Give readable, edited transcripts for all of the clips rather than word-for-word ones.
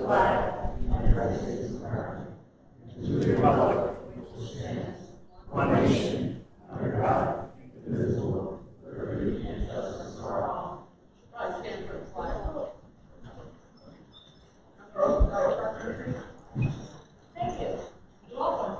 flag of the United States of America, and to the republic for which it stands, one nation, under God, indivisible, with liberty and justice for all. I stand for the flag. Thank you. You're welcome.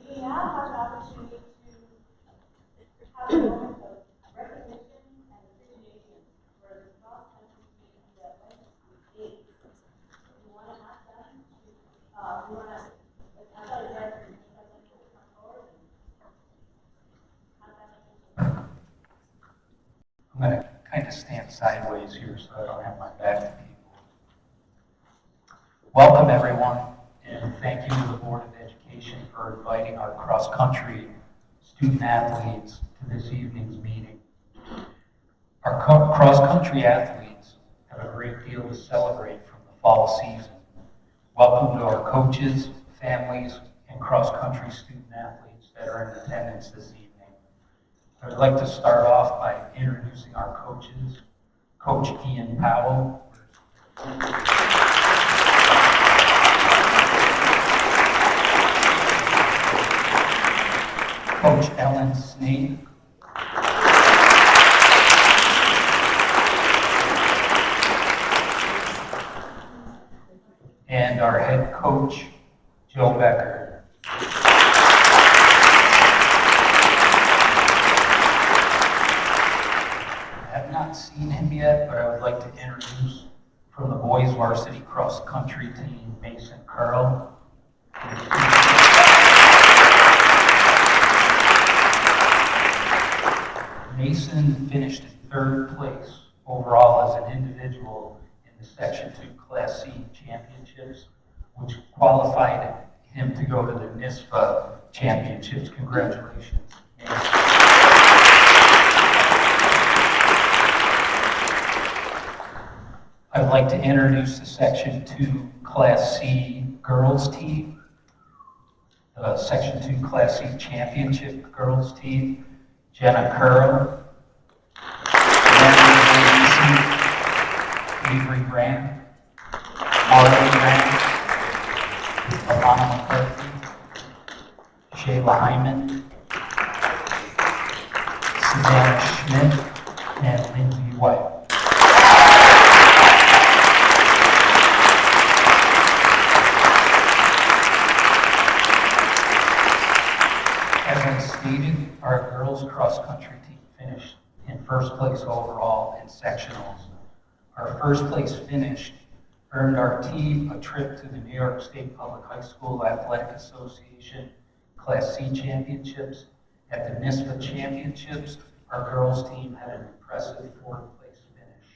We now have an opportunity to have a moment of recognition and appreciation for the cross-country team that went to eight. We want to ask them to, we want to, I thought it was come forward and have them. I'm going to kind of stand sideways here so I don't have my back to people. Welcome, everyone, and thank you to the Board of Education for inviting our cross-country student athletes to this evening's meeting. Our cross-country athletes have a great deal to celebrate from the fall season. Welcome to our coaches, families, and cross-country student athletes that are in attendance this evening. I would like to start off by introducing our coaches. Coach Ian Powell. Coach Ellen Snake. And our head coach, Joe Becker. I have not seen him yet, but I would like to introduce from the boys varsity cross country team, Mason Curl. Mason finished in third place overall as an individual in the Section 2 Class C championships, which qualified him to go to the NISFA championships. Congratulations, Mason. I'd like to introduce the Section 2 Class C girls team, the Section 2 Class C championship girls team, Jenna Curl, Avery Grant, Marlon Grant, Alana McCarthy, Shayla Hyman, Savannah Schmidt, and Lindsay White. As I stated, our girls cross-country team finished in first place overall in sectionals. Our first place finish earned our team a trip to the New York State Public High School Athletic Association Class C championships. At the NISFA championships, our girls team had an impressive fourth place finish.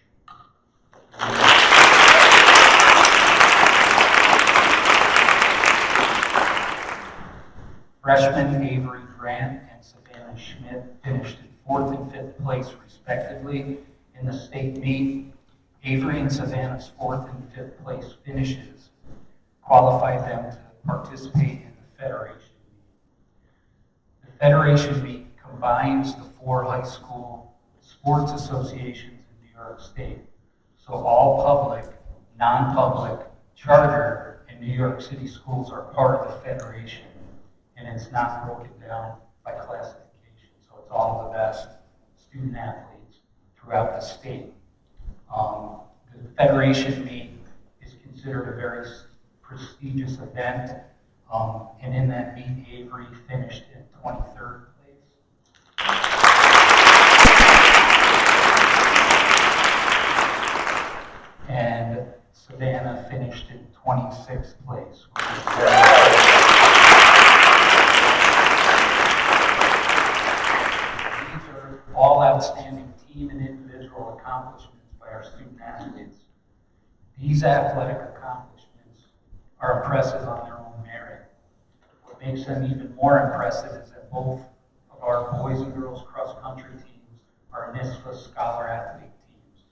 Freshmen Avery Grant and Savannah Schmidt finished in fourth and fifth place respectively in the state meet. Avery and Savannah's fourth and fifth place finishes qualified them to participate in the Federation meet. The Federation meet combines the 4 high school sports associations in New York State. So all public, non-public, charter, and New York City schools are part of the Federation. And it's not broken down by classification. So it's all the best student athletes throughout the state. The Federation meet is considered a very prestigious event. And in that meet, Avery finished in 23rd place. And Savannah finished in 26th place. All outstanding team and individual accomplishments by our student athletes. These athletic accomplishments are impressive on their own merit. What makes them even more impressive is that both of our boys and girls cross-country teams are NISFA Scholar Athlete teams.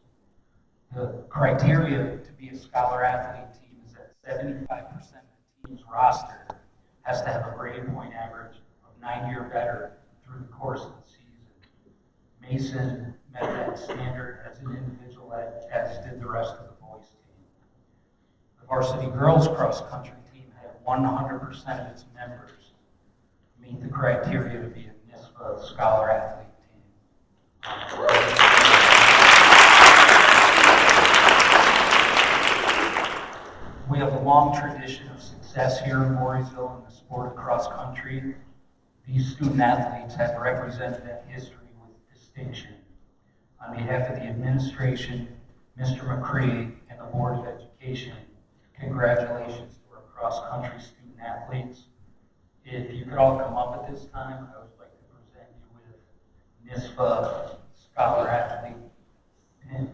The criteria to be a Scholar Athlete team is that 75% of the team's roster has to have a grade point average of 90 or better through the course of the season. Mason met that standard as an individual as did the rest of the boys team. The varsity girls cross country team had 100% of its members meet the criteria to be a NISPA scholar athlete team. We have a long tradition of success here in Voorheesville in the sport of cross country. These student athletes have represented that history with distinction. On behalf of the administration, Mr. McCree, and the Board of Education, congratulations to our cross-country student athletes. If you could all come up at this time, I would like to present you with NISPA Scholar Athlete pins.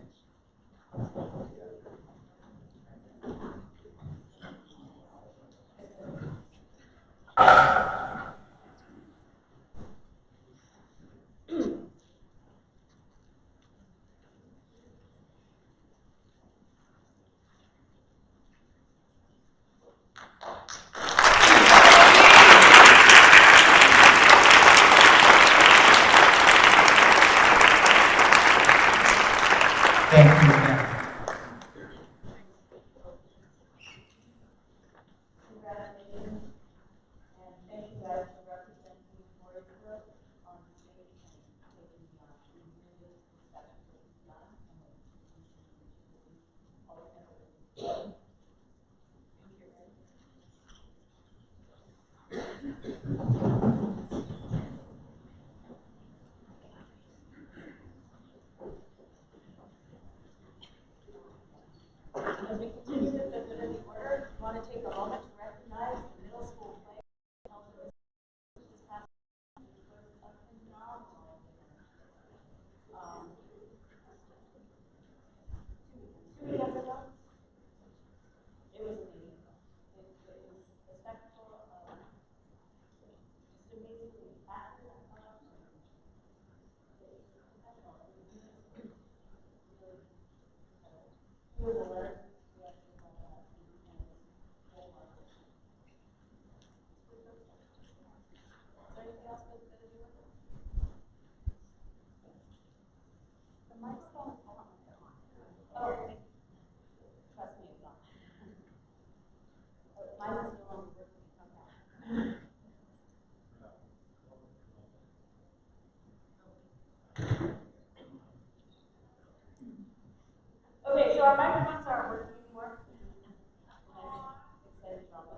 Thank you again. Congratulations, and thank you guys for representing Voorheesville on the stage and taking the honor. We really respect what you've done and what you continue to do all together. Thank you. As we continue this in the order, we want to take a moment to recognize the middle school players who helped us this past week. It was a phenomenal dinner. 2 weekends ago, it was amazing. It was a spectacle of just amazingly active and professional. It was really incredible. He was alert. We actually had that and it was whole lot. Is there anything else that's going to do with it? The mic's on. Oh, thank you. Trust me, it's on. Mine is no longer working. Okay. Okay, so our microphones aren't working anymore. Excited drama.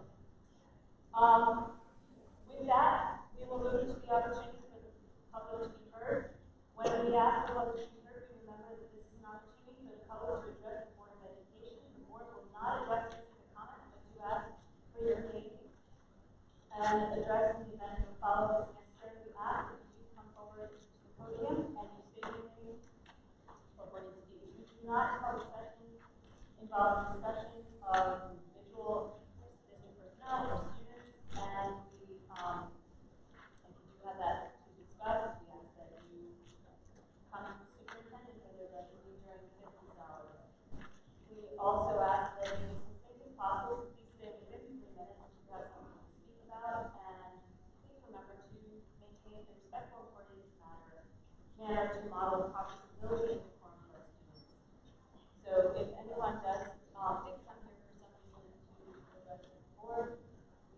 With that, we will move to the opportunity for the public to be heard. When we ask the public to be heard, we remember that this is an opportunity for the public to address the Board of Education. The board will not address specific comments, but to ask for your name and address in the event of a follow-up is necessary. We ask that you come forward to the podium and you state your name before you speak. We do not have a session involving discussion of individual district personnel or students, and we if you do have that to discuss, we ask that you come to the superintendent for their designee during business hours. We also ask that you, as succinct as possible, please stay within 3 minutes if you have something to speak about, and please remember to maintain a respectful and courteous manner to model proper civility and decorum for our students. So if anyone does think come here for some reason to address the board,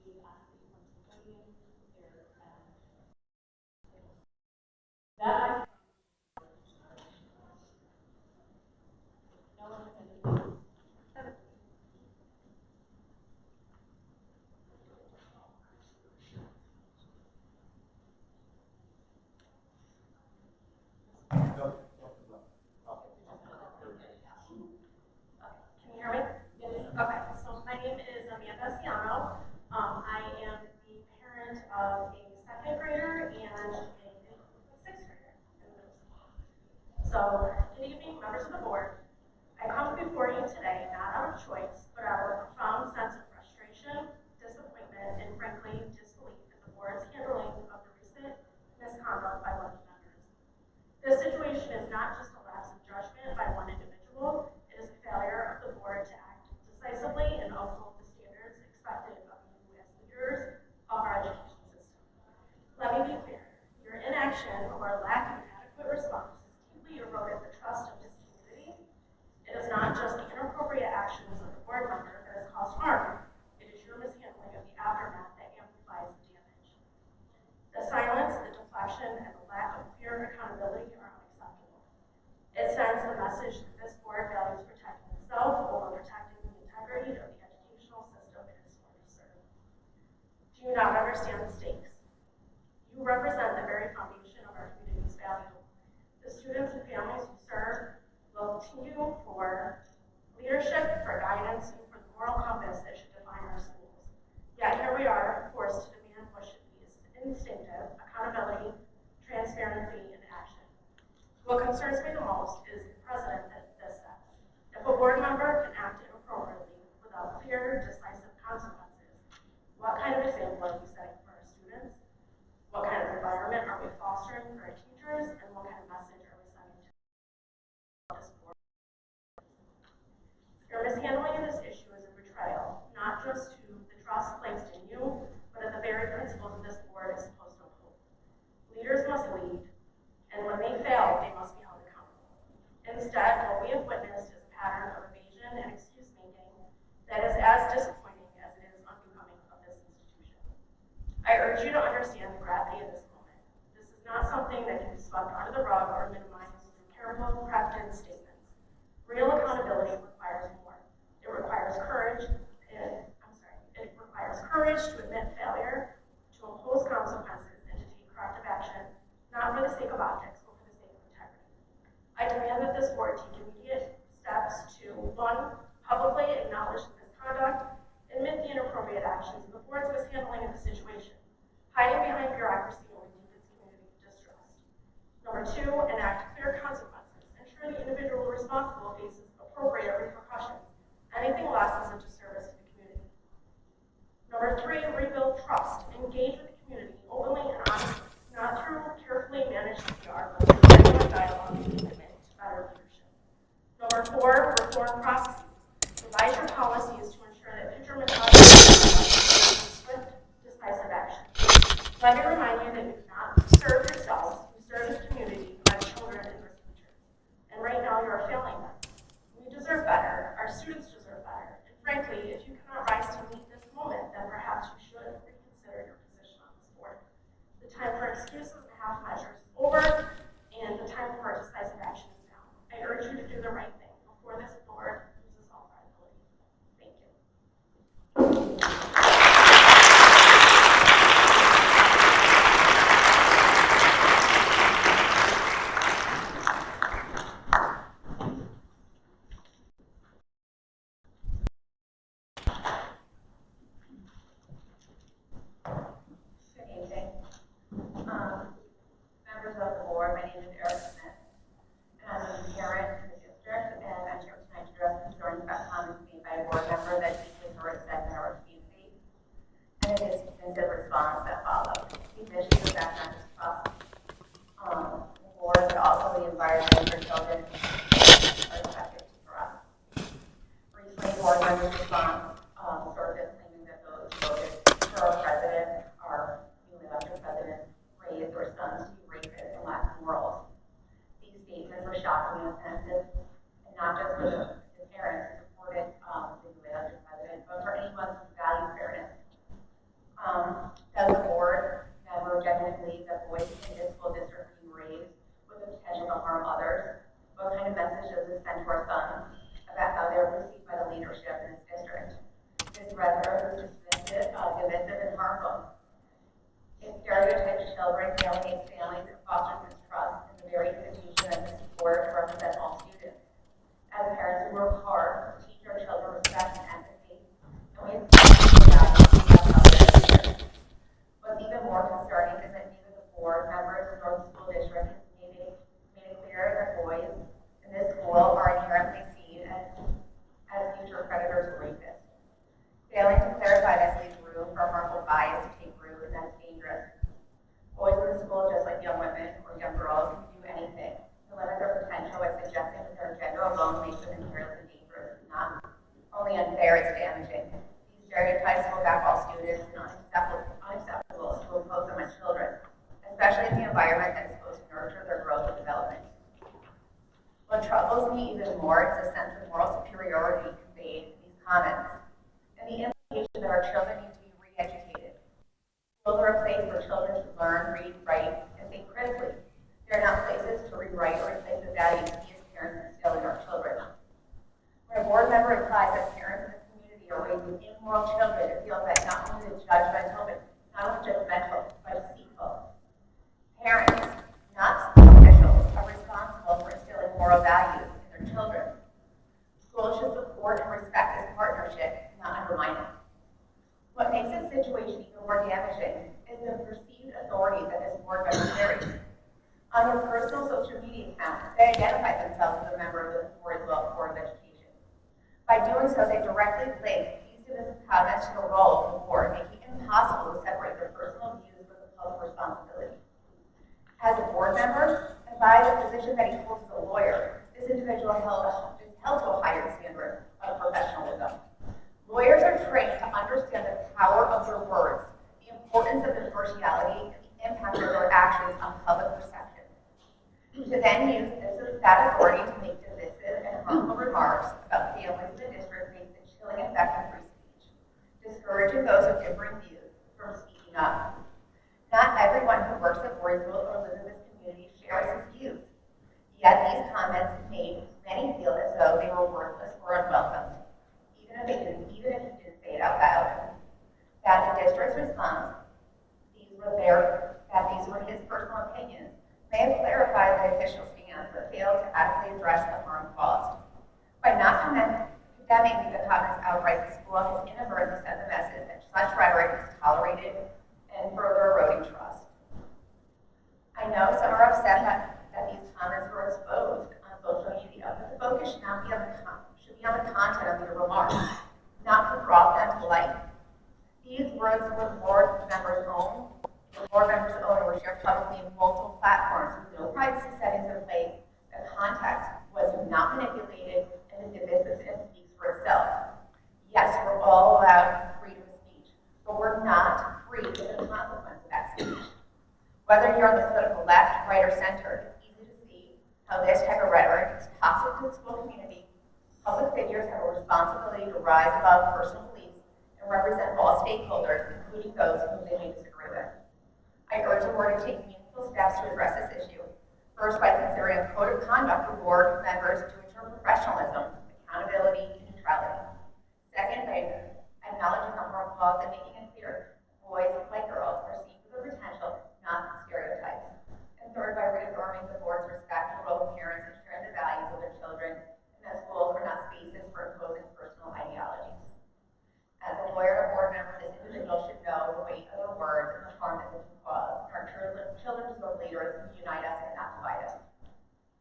we ask that you come to the podium here and that no one has anything. Your mishandling of this issue is a betrayal, not just to the trust placed in you, but of the very principles this board is supposed to uphold. Leaders must lead, and when they fail, they must be held accountable. Instead, what we have witnessed is a pattern of evasion and excuse-making that is as disappointing as it is unbecoming of this institution. I urge you to understand the gravity of this moment. This is not something that can be swept under the rug or minimized through careful, crafted statements. Real accountability requires more. It requires courage. It requires courage to admit failure, to impose consequences, and to take corrective action, not for the sake of optics, but for the sake of integrity. I demand that this board take immediate steps to, 1, publicly acknowledge the misconduct, admit the inappropriate actions of the board's mishandling of the situation, hiding behind bureaucracy only deepens community distrust. Number 2, enact clear consequences. Ensure the individual responsible faces appropriate repercussions. Anything less is a disservice to the community. Number 3, rebuild trust. Engage with the community openly and honestly, not through carefully managed PR, but through genuine dialogue and commitment to better leadership. Number 4, reform processes. Revise your policies to ensure that future misconduct swift, decisive action. Let me remind you that you do not serve yourselves, you serve this community, our children, and our future. And right now, you are failing them. We deserve better. Our students deserve better. And frankly, if you cannot rise to meet this moment, then perhaps you should reconsider your position on this board. The time for excuses and half measures is over, and the time for decisive action is now. I urge you to do the right thing before this board loses all credibility. Thank you. Good evening. Members of the board, my name is Erica Smith, and I'm a parent in the district, and I'm here tonight to address concerns about comments made by a board member that deeply hurt segment of our community, and it is the response that followed. These issues affect not just trust, the board, but also the environment for children are affected for us. Recently, board members' response surfaced claiming that those who voted for our president, our newly elected president, raised their sons to be rapists and lacking morals. These statements were shocking and offensive, and not just for the parents who supported the newly elected president, but for anyone who values fairness. Does the board member genuinely believe that boys in this school district are being raised with the potential to harm others? What kind of message does this send to our sons about how they're perceived by the leadership in this district? This rhetoric is divisive and harmful. It stereotypes children, alienates families, and fosters mistrust in the very institution that is supported to represent all students. As parents, we work hard to teach our children respect and empathy, and we expect them to value others. What's even more concerning is that neither the board members nor the school district has made it clear that boys in this school are inherently seen as future predators or rapists. Failing to clarify this leaves room for harmful bias to take root, and that's dangerous. Boys in the school, just like young women or young girls, can do anything to limit their potential by suggesting that their gender alone makes them inherently dangerous. It's not only unfair, it's damaging. These stereotypes hold back all students and unacceptable to impose them on children, especially in the environment that is supposed to nurture their growth and development. What troubles me even more is the sense of moral superiority conveyed in these comments, and the implication that our children need to be re-educated. Schools are a place for children to learn, read, write, and think critically. They are not places to rewrite or replace the values we as parents instill in our children. When a board member implies that parents in the community are raising immoral children, it feels like not only judgmental, but deceitful. Parents, not school officials, are responsible for instilling moral values in their children. Schools should support and respect this partnership, not undermine it. What makes this situation even more damaging is the perceived authority that this board member carries. On their personal social media accounts, they identify themselves as a member of the Voorheesville Board of Education. By doing so, they directly link these divisive comments to the role of the board, making it impossible to separate their personal views with the public responsibility. As a board member, and by the position that he holds as a lawyer, this individual is held to a higher standard of importance of impartiality, and the impact of their actions on public perception. To then use that authority to make divisive and harmful remarks about families in the district makes a chilling effect on free speech, discouraging those with differing views from speaking up. Not everyone who works at Voorheesville or lives in this community shares his views. Yet these comments made many feel as though they were worthless or unwelcome, even if he didn't say it out loud. That the district's response, that these were his personal opinions, may have clarified the official stance, but failed to adequately address the harm caused. By not condemning the comments outright, the school has inadvertently sent the message that such rhetoric is tolerated and further eroding trust. I know some are upset that these comments were exposed on social media, but the focus should be on the content of your remarks, not who brought them to light. These words were board members' own, and were shared publicly in multiple platforms with no privacy settings in place. The context was not manipulated, and the divisiveness speaks for itself. Yes, we're all allowed freedom of speech, but we're not free of the consequence of that speech. Whether you're on the political left, right, or center, it's easy to see how this type of rhetoric is toxic to the school community. Public figures have a responsibility to rise above personal beliefs and represent all stakeholders, including those whom they may disagree with. I urge the board to take meaningful steps to address this issue. First, by considering a code of conduct for board members to ensure professionalism, accountability, and neutrality. Second, by acknowledging the harm caused and making it clear boys, like girls, are seen for their potential, not stereotypes. And third, by reaffirming the board's respect for both parents and sharing the values of their children, and that schools are not spaces for imposing personal ideologies. As a lawyer and board member, this individual should know the weight of their words and the harm that they can cause. Our children deserve leaders who unite us and not divide us.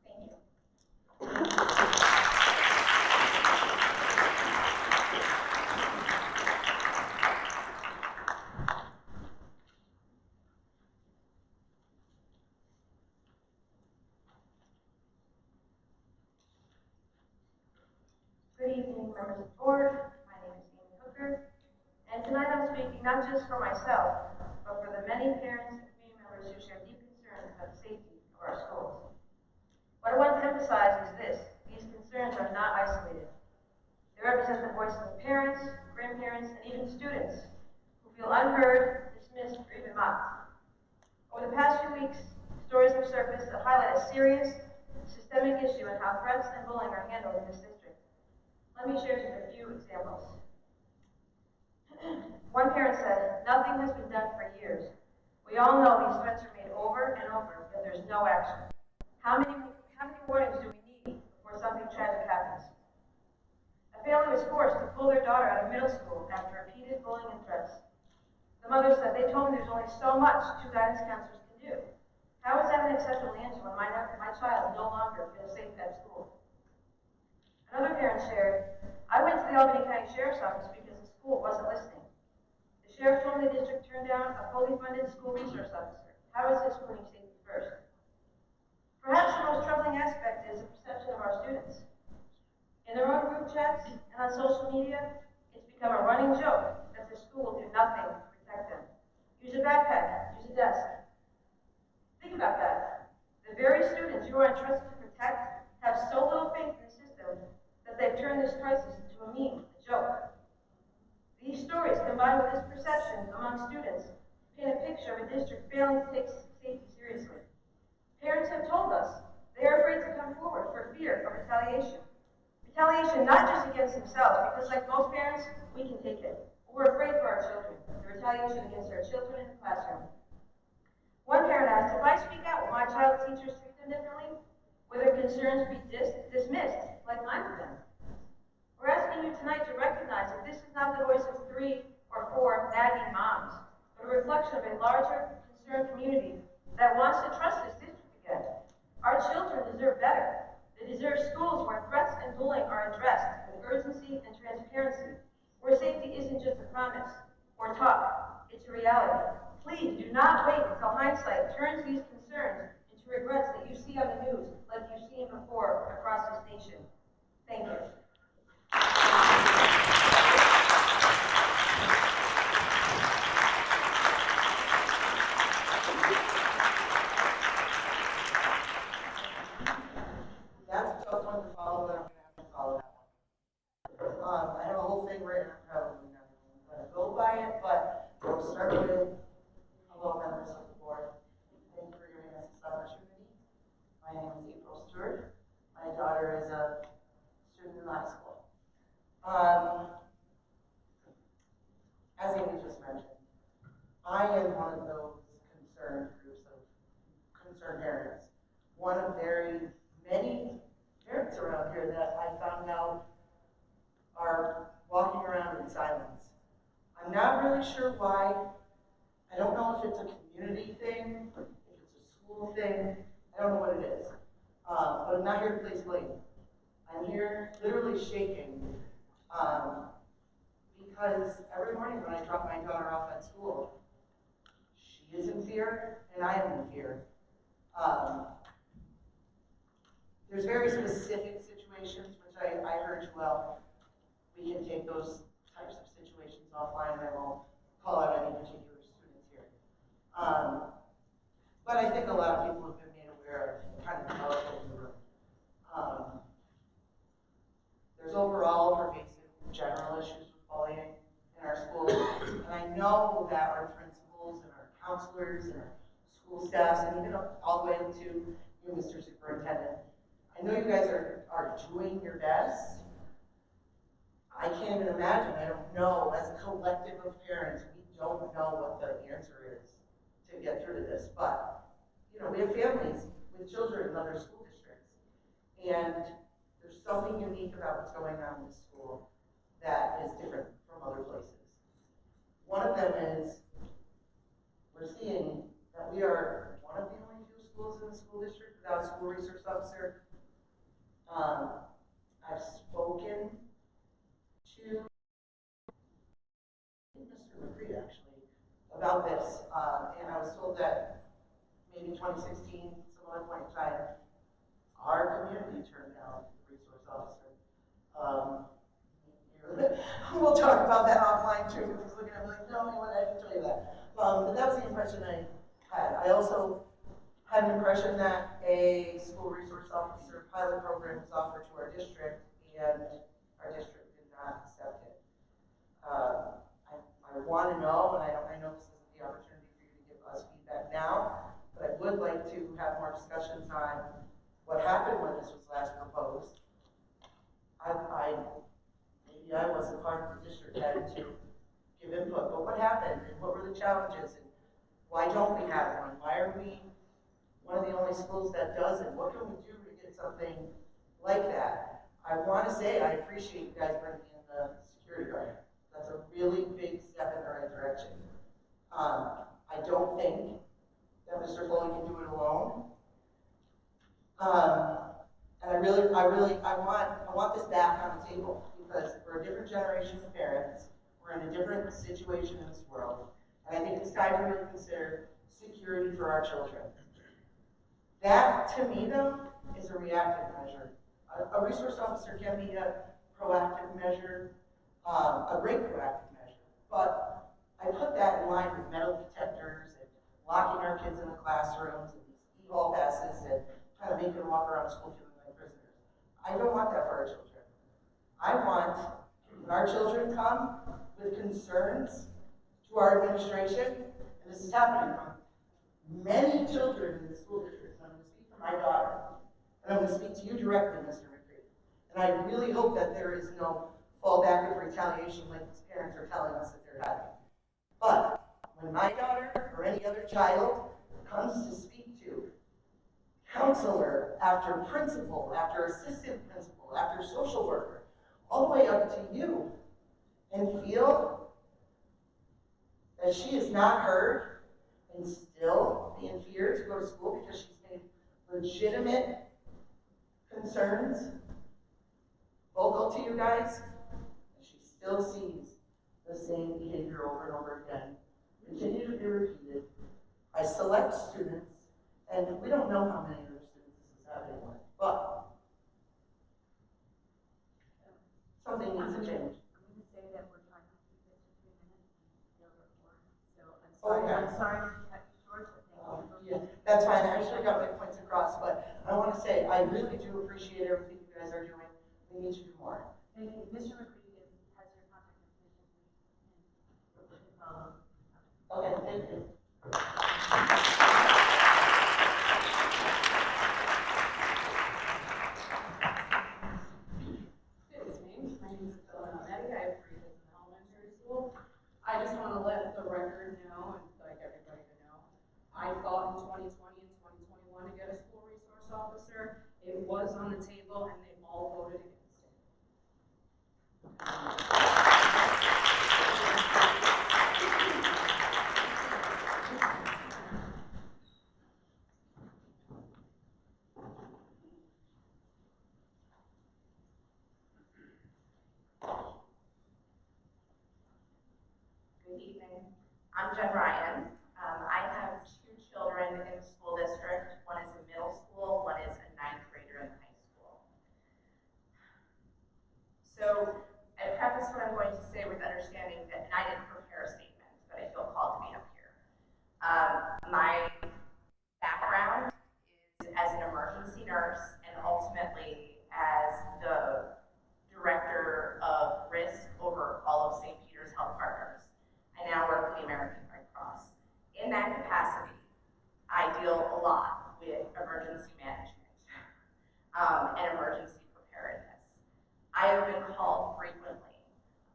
Thank you. Good evening, members of the board. My name is Amy Hooker, and tonight I'm speaking not just for myself, but for the many parents and community members who share deep concerns about the safety of our schools. What I want to emphasize is this: these concerns are not isolated. They represent the voices of parents, grandparents, and even students who feel unheard, dismissed, or even mocked. Over the past few weeks, stories have surfaced that highlight a serious, systemic issue in how threats and bullying are handled in this district. Let me share just a few examples. One parent said, "Nothing has been done for years. We all know these threats are made over and over, yet there's no action. How many warnings do we need before something tragic happens?" A family was forced to pull their daughter out of middle school after repeated bullying and threats. The mother said, "They told me there's only so much two guidance counselors can do. How is that an acceptable answer when my child no longer feels safe at school?" Another parent shared, "I went to the Albany County Sheriff's Office because the school wasn't listening. The sheriff told me the district turned down a fully funded school resource officer. How is this putting safety first?" Perhaps the most troubling aspect is the perception of our students. In their own group chats and on social media, it's become a running joke that the school will do nothing to protect them. Use a backpack, use a desk. Think about that. The very students you are entrusted to protect have so little faith in the system that they've turned this crisis into a meme, a joke. These stories, combined with this perception among students, paint a picture of a district failing to take safety seriously. Parents have told us they are afraid to come forward for fear of retaliation. Retaliation not just against themselves, because like most parents, we can take it. But we're afraid for our children, the retaliation against our children in the classroom. One parent asked, "If I speak out, will my child's teachers treat them differently? Will their concerns be dismissed, like mine have been?" We're asking you tonight to recognize that this is not the voice of 3 or 4 nagging moms, but a reflection of a larger, concerned community that wants to trust this district again. Our children deserve better. They deserve schools where threats and bullying are addressed with urgency and transparency, where safety isn't just a promise or talk, it's a reality. Please do not wait until hindsight turns these concerns into regrets that you see on the news like you've seen before across this nation. Thank you. student in high school. Um, as Amy just mentioned, I am one of those concerned groups of concerned parents. One of very many parents around here that I found out are walking around in silence. I'm not really sure why. I don't know if it's a community thing, if it's a school thing. I don't know what it is. But I'm not here to place blame. I'm here literally shaking because every morning when I drop my daughter off at school, she is in fear and I am in fear. There's very specific situations, which I heard you well. We can take those types of situations offline, and I won't call out any particular students here. But I think a lot of people have been made aware of kind of the elephant in the room. There's overall pervasive general issues with bullying in our schools, and I know that our principals and our counselors and our school staffs, and even all the way up to you, Mr. Superintendent, I know you guys are doing your best. I can't even imagine, I don't know, as a collective of parents, we don't know what the answer is to get through to this, but, you know, we have families with children in other school districts, and there's something unique about what's going on in this school that is different from other places. One of them is, we're seeing that we are one of the only few schools in the school district without a school resource officer. I've spoken to Mr. McCree actually about this, and I was told that maybe 2016, some other point in time, our community turned down the resource officer. We'll talk about that offline too, because he's looking at me like, no, I didn't tell you that. But that was the impression I had. I also had an impression that a school resource officer pilot program was offered to our district, and our district did not accept it. I want to know, and I know this isn't the opportunity for you to give us feedback now, but I would like to have more discussions on what happened when this was last proposed. Maybe I wasn't part of the district head to give input, but what happened and what were the challenges and why don't we have one? Why are we one of the only schools that doesn't? What can we do to get something like that? I want to say I appreciate you guys bringing in the security guard. That's a really big step in the right direction. I don't think that Mr. Foley can do it alone. And I want this back on the table because we're a different generation of parents. We're in a different situation in this world. And I think it's time to really consider security for our children. That, to me, though, is a reactive measure. A resource officer can be a proactive measure, a great proactive measure. But I put that in line with metal detectors and locking our kids in the classrooms and these e-hall passes and kind of making them walk around school feeling like prisoners. I don't want that for our children. I want, when our children come with concerns to our administration, and this is happening from many children in the school district. I'm going to speak for my daughter, and I'm going to speak to you directly, Mr. McCree. And I really hope that there is no fallback of retaliation like these parents are telling us that they're having. But when my daughter or any other child comes to speak to counselor after principal, after assistant principal, after social worker, all the way up to you, and feel that she is not heard and still be in fear to go to school because she's made legitimate concerns vocal to you guys, and she still sees the same behavior over and over again, continue to be repeated by select students, and we don't know how many other students this is happening with, but something needs to change. I'm going to say that we're trying to keep it to 3 minutes and still record. So I'm sorry. Okay. I'm sorry to cut you short, but thank you. Yeah, that's fine. I should have got my points across, but I want to say I really do appreciate everything you guys are doing. We need to do more. Thank you. Mr. McCree has your contact information, please. And follow. Okay, thank you. Good evening. I'm Jen Ryan. I have two children in the school district. One is in middle school, one is a ninth grader in high school. So I preface what I'm going to say with understanding that, and I didn't prepare a statement, but I feel called to be up here. My background is as an emergency nurse and ultimately as the director of risk over all of St. Peter's Health Partners. I now work for the American Red Cross. In that capacity, I deal a lot with emergency management and emergency preparedness. I have been called frequently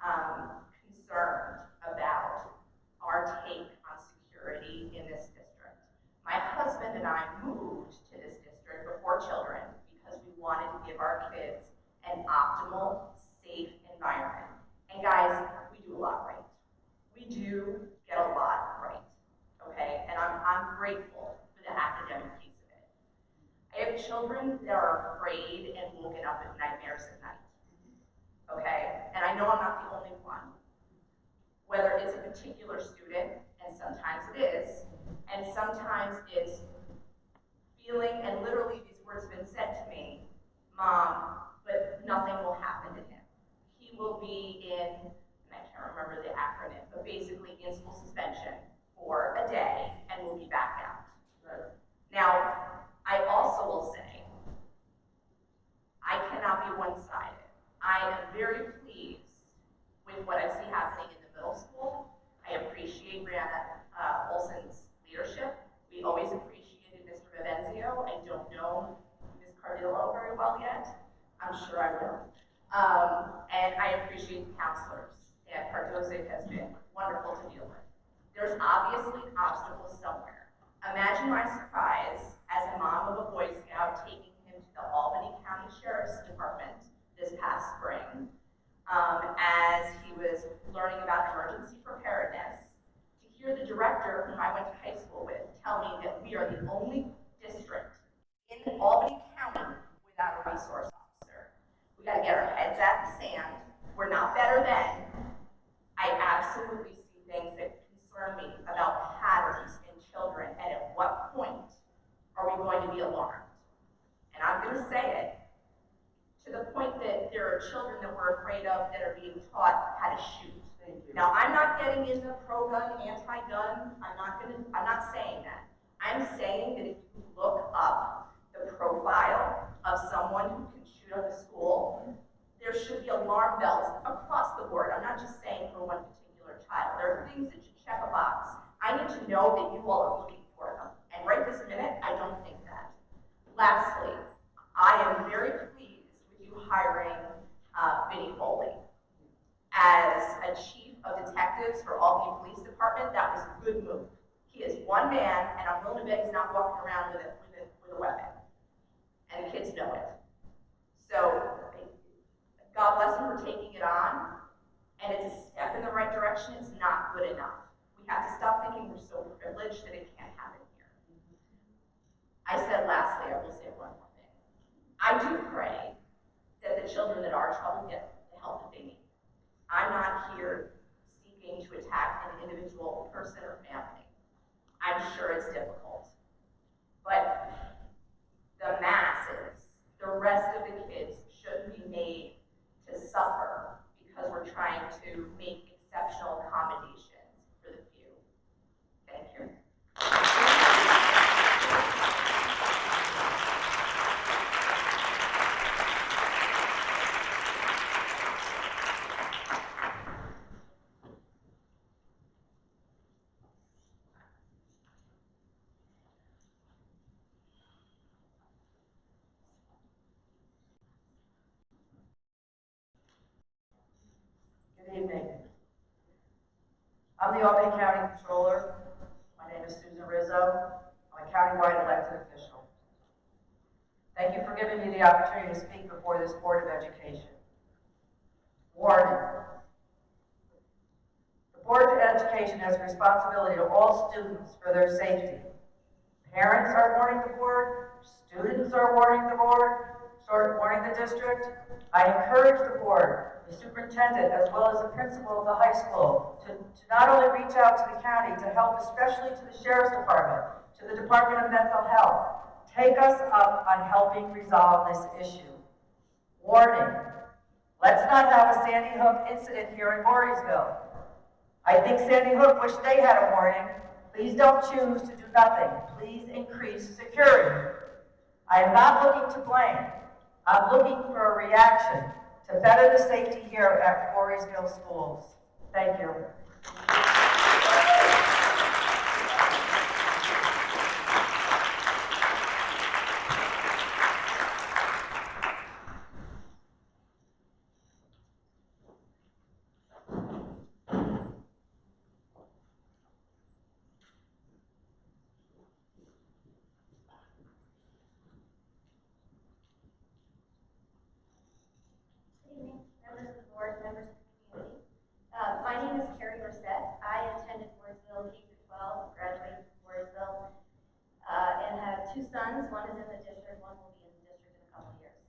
concerned about our take on security in this district. My husband and I moved to this district before children because we wanted to give our kids an optimal, safe environment. And guys, we do a lot right. We do get a lot right, okay? And I'm grateful for the academic piece of it. I have children that are afraid and woken up with nightmares at night, okay? And I know I'm not the only one. Whether it's a particular student, and sometimes it is, and sometimes it's feeling, and literally these words have been said to me, Mom, but nothing will happen to him. He will be in, and I can't remember the acronym, but basically in school suspension for a day and will be back out. Right. Now, I also will say, I cannot be one-sided. I am very pleased with what I see happening in the middle school. I appreciate Brianna Olson's leadership. We always appreciated Mr. Vivenzio. I don't know Ms. Cardillo very well yet. I'm sure I will. And I appreciate the counselors. And Cardozo has been wonderful to deal with. There's obviously obstacles somewhere. Imagine my surprise as a mom of a Boy Scout taking him to the Albany County Sheriff's Department this past spring, as he was learning about emergency preparedness, to hear the director, whom I went to high school with, tell me that we are the only district in Albany County without a resource officer. We got to get our heads out of the sand. We're not better than. I absolutely see things that concern me about patterns in children, and at what point are we going to be alarmed? And I'm going to say it, to the point that there are children that we're afraid of that are being taught how to shoot. Now, I'm not getting into pro-gun, anti-gun. I'm not saying that. I'm saying that if you look up the profile of someone who can shoot up a school, there should be alarm bells across the board. I'm not just saying for one particular child. There are things that should check a box. I need to know that you all are looking for them. And right this minute, I don't think that. Lastly, I am very pleased with you hiring Vinnie Foley as a chief of detectives for Albany Police Department. That was a good move. He is one man, and I'm willing to bet he's not walking around with a weapon. And the kids know it. So, God bless him for taking it on, and it's a step in the right direction. It's not good enough. We have to stop thinking we're so privileged that it can't happen here. I said lastly, I will say one more thing. I do pray that the children that are troubled get the help that they need. I'm not here seeking to attack an individual person or family. I'm sure it's difficult. But the masses, the rest of the kids, shouldn't be made to suffer because we're trying to make exceptional accommodations for the few. Thank you. Good evening. I'm the Albany County Controller. My name is Susan Rizzo. I'm a countywide elected official. Thank you for giving me the opportunity to speak before this Board of Education. Warning. The Board of Education has a responsibility to all students for their safety. Parents are warning the board, students are warning the board, warning the district, I encourage the board, the superintendent, as well as the principal of the high school to not only reach out to the county to help, especially to the sheriff's department, to the Department of Mental Health. Take us up on helping resolve this issue. Warning, let's not have a Sandy Hook incident here in Voorheesville. I think Sandy Hook wished they had a warning. Please don't choose to do nothing. Please increase security. I am not looking to blame. I'm looking for a reaction to better the safety here at Voorheesville schools. Thank you. Good evening, members of the board, members of the community. My name is Carrie Brissett. I attended Voorheesville K-12, graduated from Voorheesville, and have two sons. One is in the district, one will be in the district in a couple of years.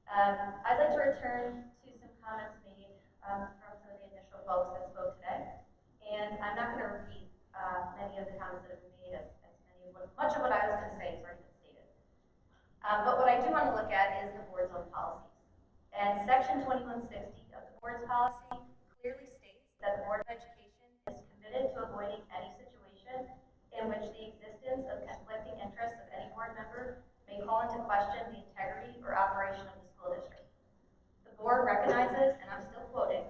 I'd like to return to some comments made from some of the initial folks that spoke today. And I'm not going to repeat many of the comments that have been made, as much of what I was going to say has already been stated. But what I do want to look at is the board's own policies. And section 2160 of the board's policy clearly states that the Board of Education is committed to avoiding any situation in which the existence of conflicting interests of any board member may call into question the integrity or operation of the school district. The board recognizes, and I'm still quoting,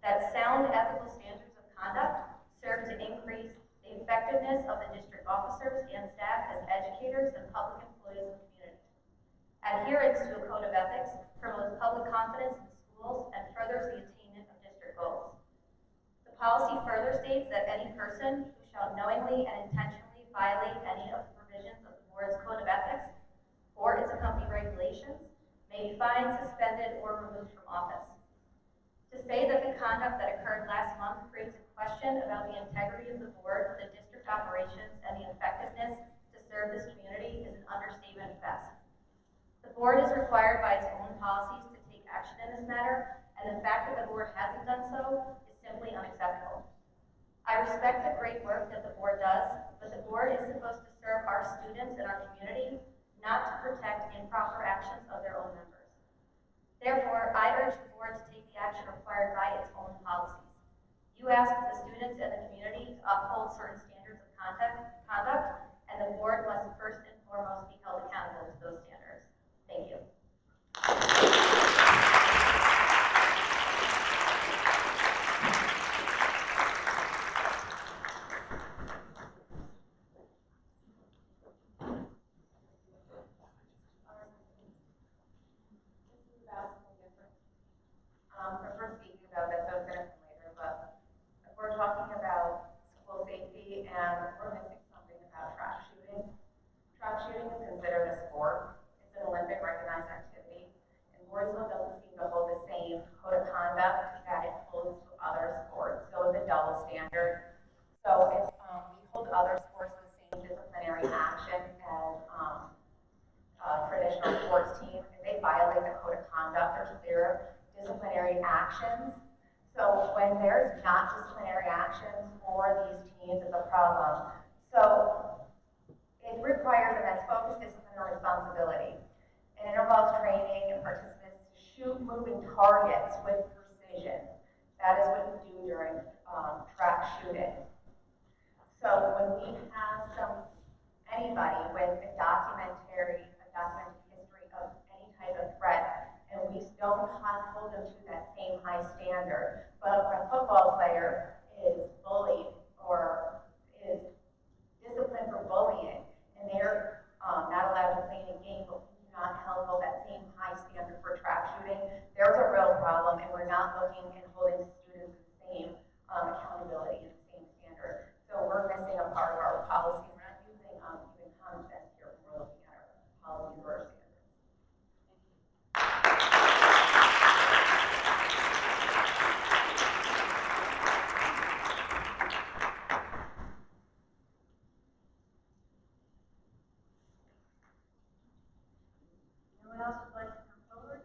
that sound ethical standards of conduct serve to increase the effectiveness of the district officers and staff as educators and public employees of the community. Adherence to a code of ethics promotes public confidence in schools and furthers the attainment of district goals. The policy further states that any person who shall knowingly and intentionally violate any of the provisions of the board's code of ethics or its accompanying regulations may be fined, suspended, or removed from office. To say that the conduct that occurred last month creates a question about the integrity of the board, the district operations, and the effectiveness to serve this community is an understatement at best. The board is required by its own policies to take action in this matter, and the fact that the board hasn't done so is simply unacceptable. I respect the great work that the board does, but the board is supposed to serve our students and our community, not to protect improper actions of their own members. Therefore, I urge the board to take the action required by its own policies. You ask the students and the community to uphold certain standards of conduct, and the board must first and foremost be held accountable to those standards. Thank you. We're speaking about this, I was going to come later, but we're talking about school safety and we're missing something about trap shooting. Trap shooting is considered a sport. It's an Olympic recognized activity, and Voorheesville doesn't seem to hold the same code of conduct that it holds to other sports. So it's a double standard. So if we hold other sports to the same disciplinary action as traditional sports team, if they violate the code of conduct, there's clear disciplinary actions. So when there's not disciplinary actions for these teams, it's a problem. So it requires a that's focused discipline or responsibility. And it involves training and participants to shoot moving targets with precision. That is what you do during track shooting. So when we have anybody with a documented history of any type of threat, and we don't hold them to that same high standard, but when a football player is bullied or is disciplined for bullying, and they're not allowed to play in a game, but we do not hold that same high standard for trap shooting, there's a real problem, and we're not looking and holding students the same accountability and the same standard. So we're missing a part of our policy. We're not using even common sense here when we're looking at our policies or our standards. Anyone else would like to come forward?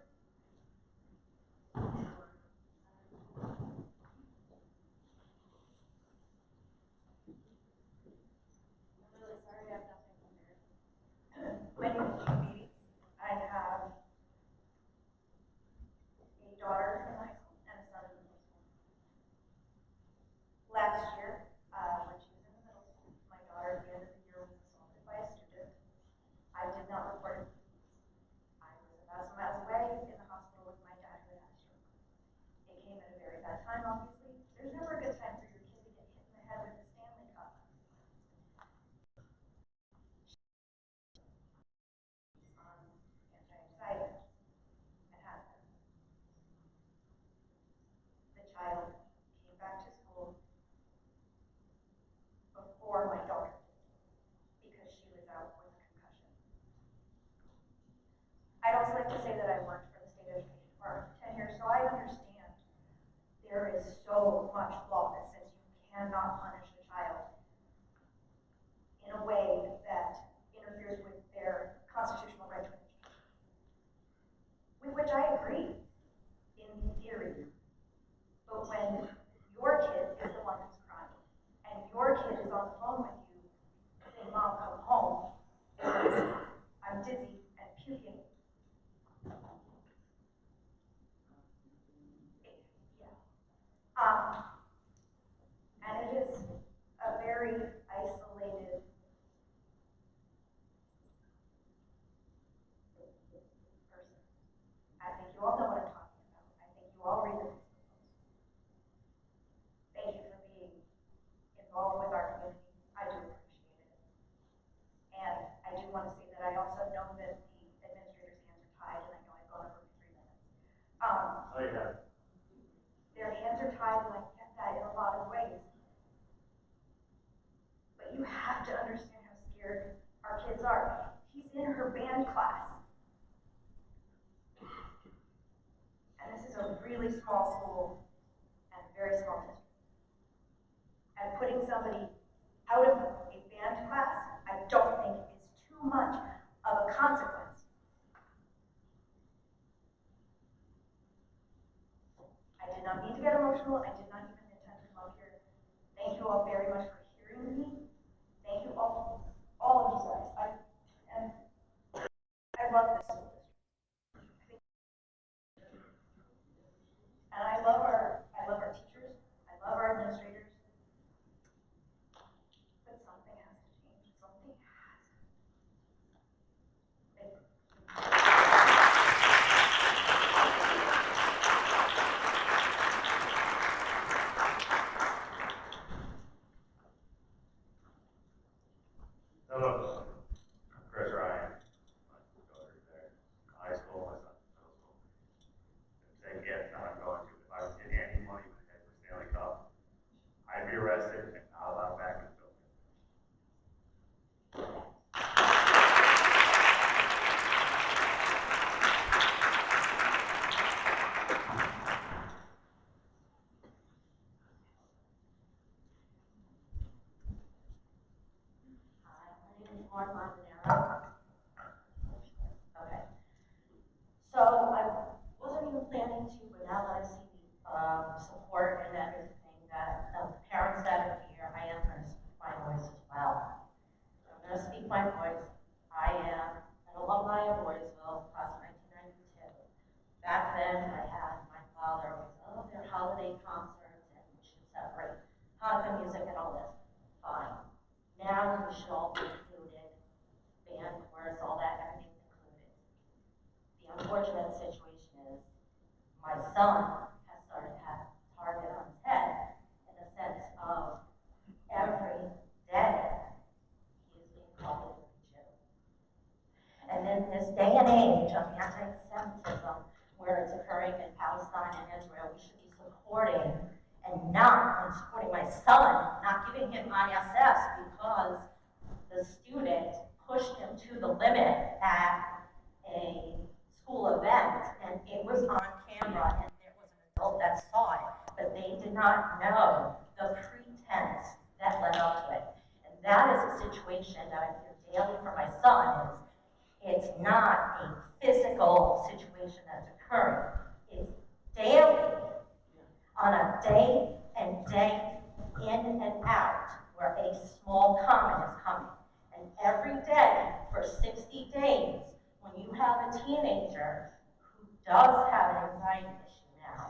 time, obviously, there's never a good time for your kid to get hit in the head with a Stanley Cup. On anti-anxiety, it has been. The child came back to school before my daughter because she was out with a concussion. I'd also like to say that I worked for the state education department for 10 years, so I understand there is so much law that says you cannot punish a child in a way that interferes with their constitutional right to education. With which I agree, in theory. But when your kid is the one who's crying, and your kid is on the phone with you, saying, "Mom, come home, I'm dizzy and puking." Yeah. And it is a very isolated person. I think you all know what I'm talking about. I think you all read the Facebook posts. Thank you for being involved with our community. I do appreciate it. And I do want to say that I also know that the administrators' hands are tied, and I know I've gone over for 3 minutes. Oh, yeah. Their hands are tied, and I get that in a lot of ways. But you have to understand how scared our kids are. He's in her band class. And this is a really small school and a very small district. And putting somebody out of a band class, I don't think is too much of a consequence. I did not need to get emotional. I did not even intend to come up here. Thank you all very much for hearing me. Thank you all of you guys. I love this school district. And I love our teachers. I love our administrators. But something has to change. Something has to. Thank you. Hello, I'm Chris Ryan. My daughter there, high school, my son, middle school. And yes, now I'm going to, if I was getting any money with the for Stanley Cup, I'd be arrested and not allowed back in the building. Mark Montanaro. Okay. So I wasn't even planning to, but now that I see the support and everything that the parents that are here, I am going to speak my voice as well. I'm going to speak my voice. I am an alumni of Voorheesville, class of 1992. Back then, I had my father with all of their holiday concerts and we should separate Hanukkah music and all this. Fine. Now we should all be included. Band, chorus, all that, everything's included. The unfortunate situation is my son has started to have a target on his head in the sense of every day he is being called a Jew. And in this day and age of anti-Semitism, where it's occurring in Palestine and Israel, we should be supporting and not supporting my son, not giving him ISS because the student pushed him to the limit at a school event, and it was on camera, and there was an adult that saw it, but they did not know the pretense that led up to it. And that is a situation that I hear daily from my son is, it's not a physical situation that's occurring. It's daily, on a day and day in and out, where a small comment is coming. And every day for 60 days, when you have a teenager who does have an anxiety issue now,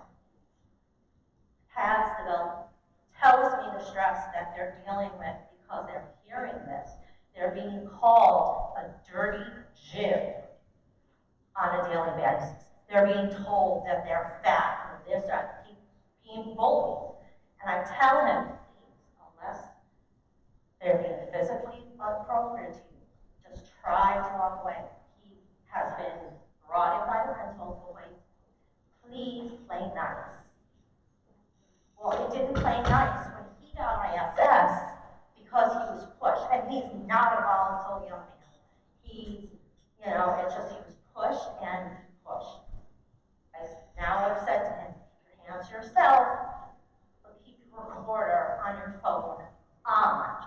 has developed, tells me the stress that they're dealing with because they're hearing this. They're being called a dirty Jew on a daily basis. They're being told that they're fat or this or being being bullied. And I tell him, please, unless they're being physically inappropriate to you, just try to walk away. He has been brought in by the principal to like, please play nice. Well, he didn't play nice when he got ISS because he was pushed, and he's not a volatile young man. He's, it's just he was pushed and pushed. Now I've said to him, keep your hands to yourself, but keep your recorder on your phone on,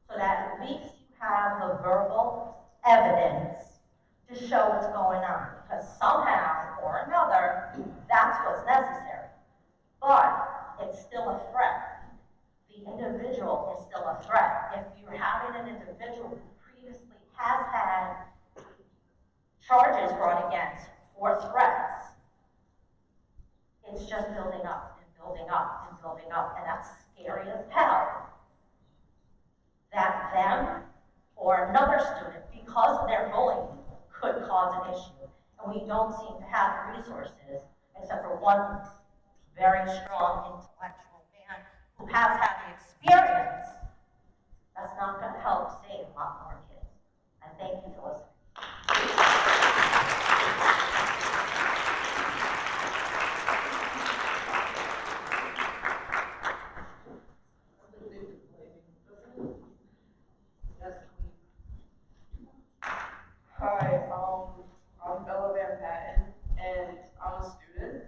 so that at least you have the verbal evidence to show what's going on, because somehow or another, that's what's necessary. But it's still a threat. The individual is still a threat. If you're having an individual who previously has had charges brought against for threats, it's just building up and building up and building up, and that's scary as hell. That them or another student, because of their bullying, could cause an issue. And we don't seem to have the resources, except for one very strong intellectual man who has had the experience. That's not going to help save a lot more kids. And thank you for listening. Hi, I'm Bella Van Patten, and I'm a student,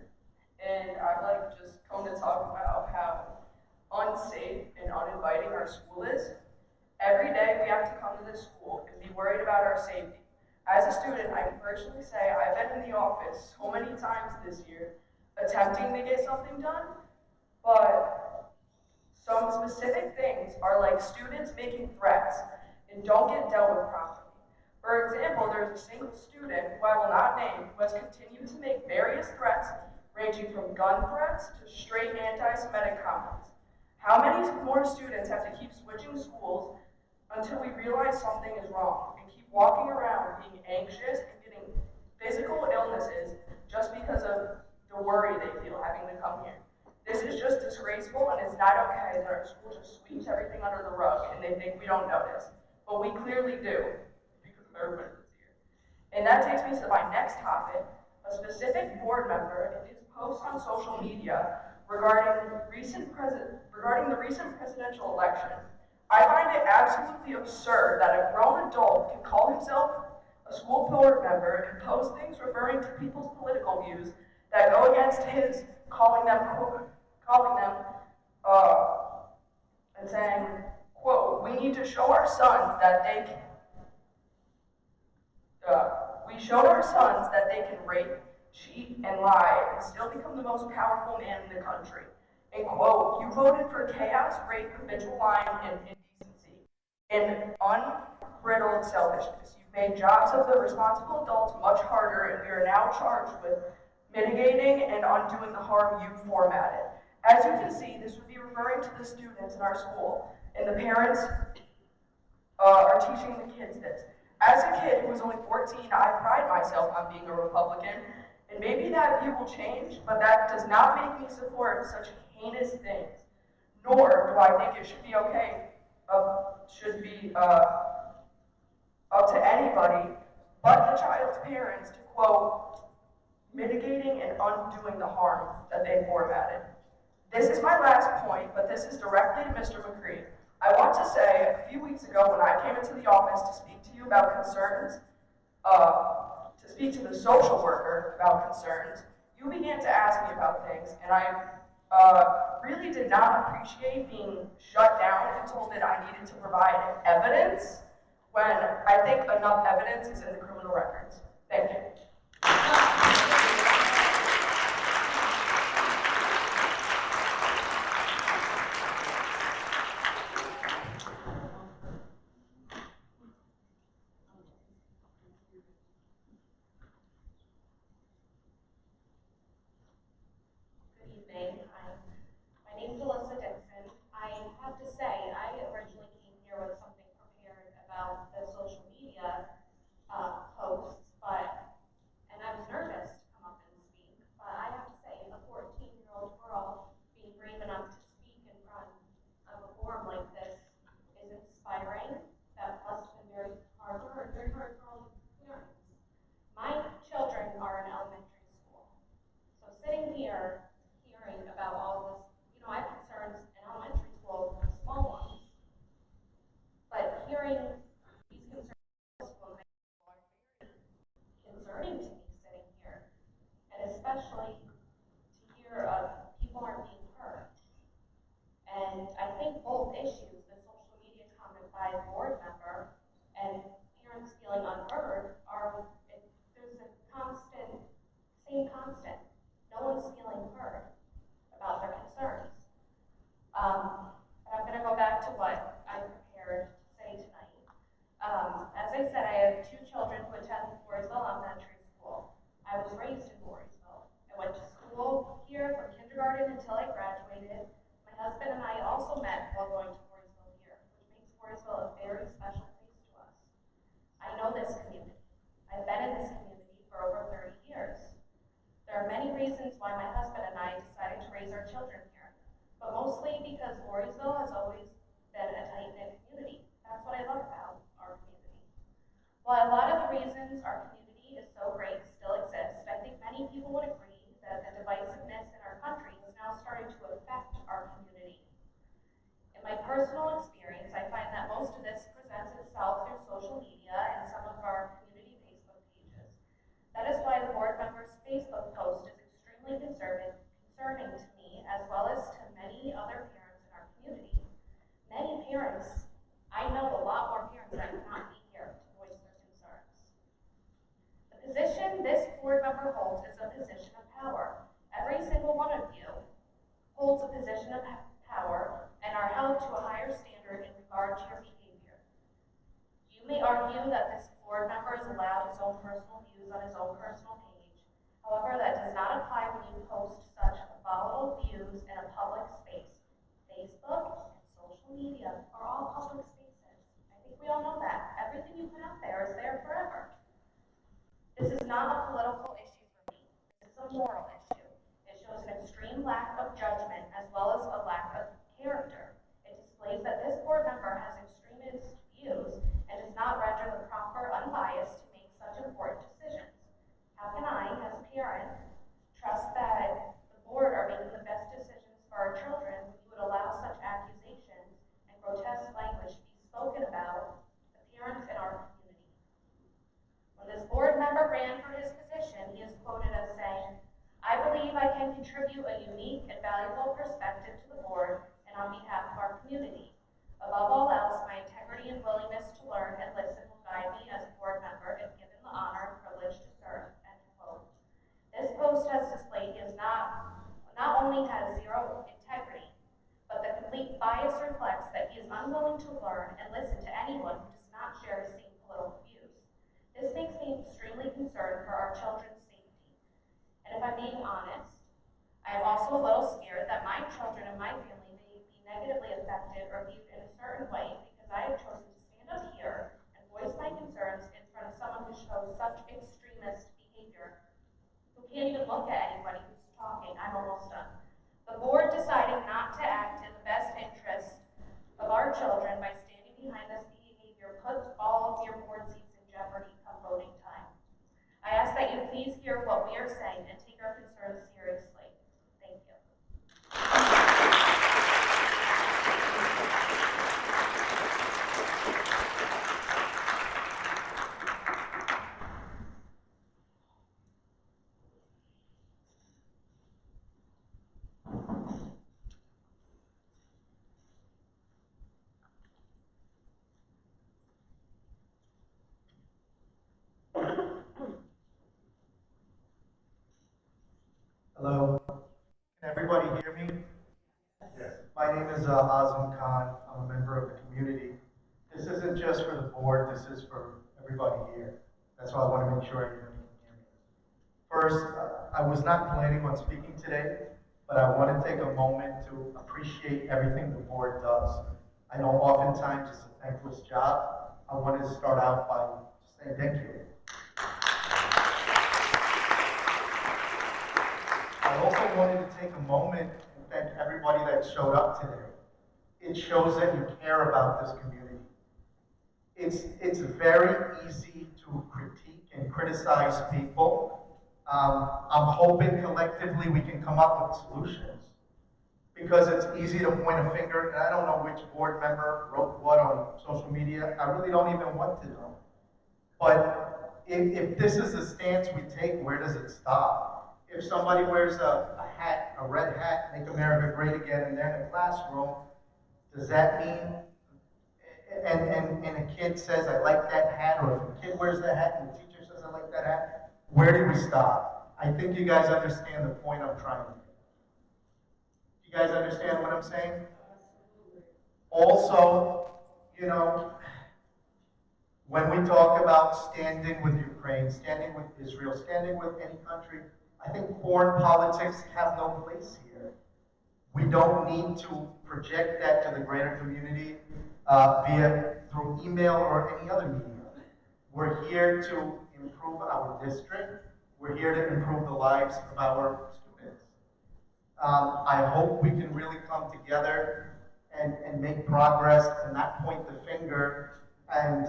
and I'd like just come to talk about how unsafe and uninviting our school is. Every day we have to come to this school and be worried about our safety. As a student, I can personally say I've been in the office so many times this year attempting to get something done, but some specific things are like students making threats and don't get dealt with properly. For example, there's a single student, who I will not name, who has continued to make various threats ranging from gun threats to straight anti-Semitic comments. How many more students have to keep switching schools until we realize something is wrong and keep walking around being anxious and getting physical illnesses just because of the worry they feel having to come here? This is just disgraceful, and it's not okay that our school just sweeps everything under the rug and they think we don't notice. But we clearly do, because of everybody that's here. And that takes me to my next topic. A specific board member, in his post on social media regarding the recent presidential election, I find it absolutely absurd that a grown adult can call himself a school board member and post things referring to people's political views that go against his, calling them, and saying, quote, we need to show our sons that they can, we showed our sons that they can rape, cheat, and lie and still become the most powerful man in the country. And quote, you voted for chaos, rape, habitual lying, and indecency, and unbridled selfishness. You've made jobs of the responsible adults much harder, and we are now charged with mitigating and undoing the harm you formatted. As you can see, this would be referring to the students in our school, and the parents are teaching the kids this. As a kid who was only 14, I pride myself on being a Republican, and maybe that view will change, but that does not make me support such heinous things. Nor do I think it should be okay, should be up to anybody but the child's parents to, quote, mitigating and undoing the harm that they formatted. This is my last point, but this is directly to Mr. McCree. I want to say, a few weeks ago when I came into the office to speak to you about concerns, to speak to the social worker about concerns, you began to ask me about things, and I really did not appreciate being shut down and told that I needed to provide evidence when I think enough evidence is in the criminal records. Thank you. Good evening. My name is Alyssa Dixon. I have to say, I originally came here with something prepared about the social media posts, and I was nervous to come up and speak, but I have to say, a 14-year-old girl about their concerns. And I'm gonna go back to what I prepared to say tonight. As I said, I have two children who attend Voorheesville Elementary School. I was raised in Voorheesville. I went to school here from kindergarten until I graduated. My husband and I also met while going to Voorheesville here, which makes Voorheesville a very special place to us. I know this community. I've been in this community for over 30 years. There are many reasons why my husband and I decided to raise our children here, but mostly because Voorheesville has always been a tight-knit community. That's what I love about our community. While a lot of the reasons our community is so great still exist, I think many people would agree that the divisiveness in our country is now starting to affect our community. In my personal experience, I find that most of this presents itself through social media and some of our community Facebook pages. That is why the board member's Facebook post is extremely concerning to me, as well as to many other parents in our community. Many parents, I know a lot more parents that cannot be here to voice their concerns. The position this board member holds is a position of power. Every single one of you holds a position of power and are held to a higher standard in regard to your behavior. You may argue that this board member is allowed his own personal views on his own personal page. However, that does not apply when you post such volatile views in a public space. Facebook and social media are all public spaces. I think we all know that. Everything you put out there is there forever. This is not a political issue for me. This is a moral issue. It shows an extreme lack of judgment as well as a lack of character. It displays that this board member has extremist views and does not render the proper unbiased to make such important decisions. How can I, as a parent, trust that the board are making the best decisions for our children when you would allow such accusations and grotesque language to be spoken about the parents in our community? When this board member ran for his position, he is quoted as saying, "I believe I can contribute a unique and valuable perspective to the board and on behalf of our community. Above all else, my integrity and willingness to learn and listen will guide me as a board member if given the honor and privilege to serve." End quote. This post has displayed he is not only has zero integrity, but the complete bias reflects that he is unwilling to learn and listen to anyone who does not share his same political views. This makes me extremely concerned for our children's safety. And if I'm being honest, I am also a little scared that my children and my family may be negatively affected or viewed in a certain way because I have chosen to stand up here and voice my concerns in front of someone who shows such extremist behavior, who can't even look at anybody who's talking. I'm almost done. The board deciding not to act in the best interest of our children by standing behind this behavior puts all of your board seats in jeopardy come voting time. I ask that you please hear what we are saying and take our concerns seriously. Thank you. Hello, can everybody hear me? Yes. My name is Azam Khan. I'm a member of the community. This isn't just for the board, this is for everybody here. That's why I want to make sure everybody can hear me. First, I was not planning on speaking today, but I want to take a moment to appreciate everything the board does. I know oftentimes it's a thankless job. I want to start out by saying thank you. I also wanted to take a moment and thank everybody that showed up today. It shows that you care about this community. It's very easy to critique and criticize people. I'm hoping collectively we can come up with solutions because it's easy to point a finger, and I don't know which board member wrote what on social media. I really don't even want to know. But if this is the stance we take, where does it stop? If somebody wears a hat, a red hat, make America great again, and they're in a classroom, does that mean, and a kid says, I like that hat, or if a kid wears that hat and the teacher says, I like that hat, where do we stop? I think you guys understand the point I'm trying to make. You guys understand what I'm saying? Also, you know, when we talk about standing with Ukraine, standing with Israel, standing with any country, I think foreign politics have no place here. We don't need to project that to the greater community via through email or any other media. We're here to improve our district. We're here to improve the lives of our students. I hope we can really come together and make progress and not point the finger and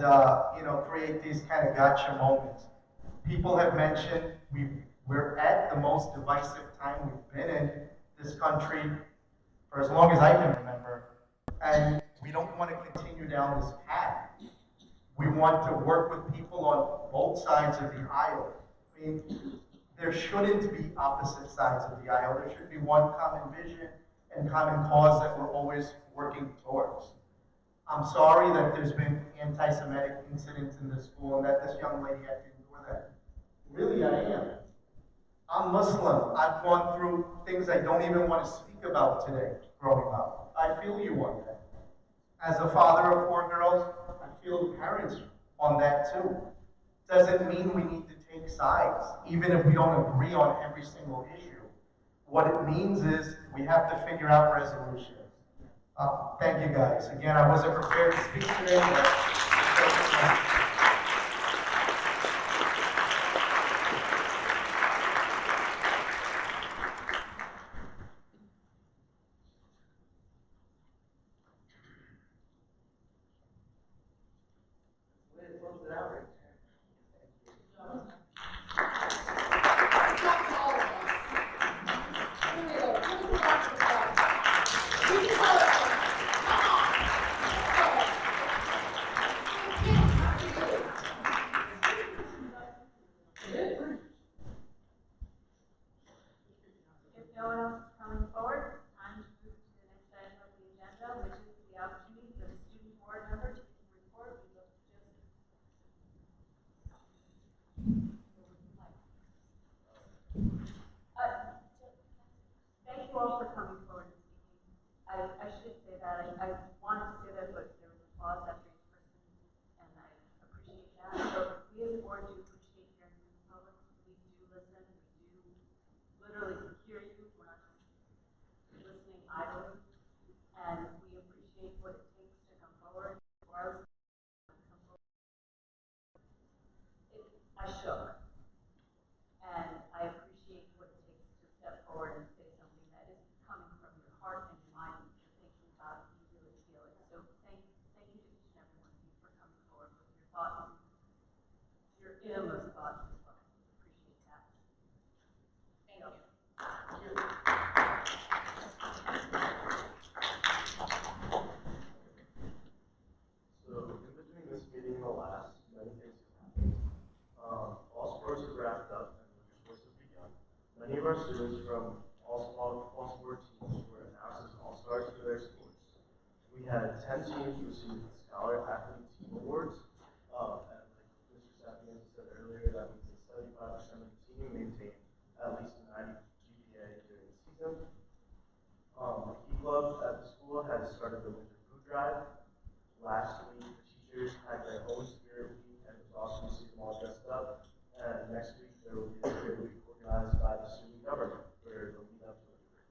you know, create these kind of gotcha moments. People have mentioned we're at the most divisive time we've been in this country for as long as I can remember, and we don't want to continue down this path. We want to work with people on both sides of the aisle. I mean, there shouldn't be opposite sides of the aisle. There should be one common vision and common cause that we're always working towards. I'm sorry that there's been anti-Semitic incidents in this school and that this young lady had to endure that. Really, I am. I'm Muslim. I've gone through things I don't even want to speak about today growing up. I feel you on that. As a father of 4 girls, I feel the parents on that too. Doesn't mean we need to take sides, even if we don't agree on every single issue. What it means is we have to figure out resolutions. Thank you guys. Again, I wasn't prepared to speak today, but If no one else is coming forward, it's time to move to the next item of the agenda, which is the opportunity for the student board member to report. We look just. Thank you all for coming forward and speaking. I should say that. I wanted to say that, but there was applause after each person, and I appreciate that. So we as a board do appreciate hearing from the public. We do listen. We do literally hear you. We're not just listening idly. And we appreciate what it takes to come forward. Regardless of come forward. I shook. And I appreciate what it takes to step forward and say something that is coming from your heart and your mind. You're thinking about it, you really feel it. So thank you to each and every one of you for coming forward with your thoughts, your innermost thoughts as well. Appreciate that. Thank you. So, in between this meeting and the last, many things have happened. All sports have wrapped up and winter sports have begun. Many of our students from all sport teams were announced as all-stars for their sports. We had 10 teams receive Scholar Athlete Team Awards. And like Mr. Sapiens said earlier, that means that 75% of the team maintained at least a 90 GPA during the season. The Key Club at the school has started the winter food drive. Last week, the teachers had their own spirit week, and it was awesome to see them all dressed up. And next week, there will be a spirit week organized by the student government, where they'll meet up to a degree.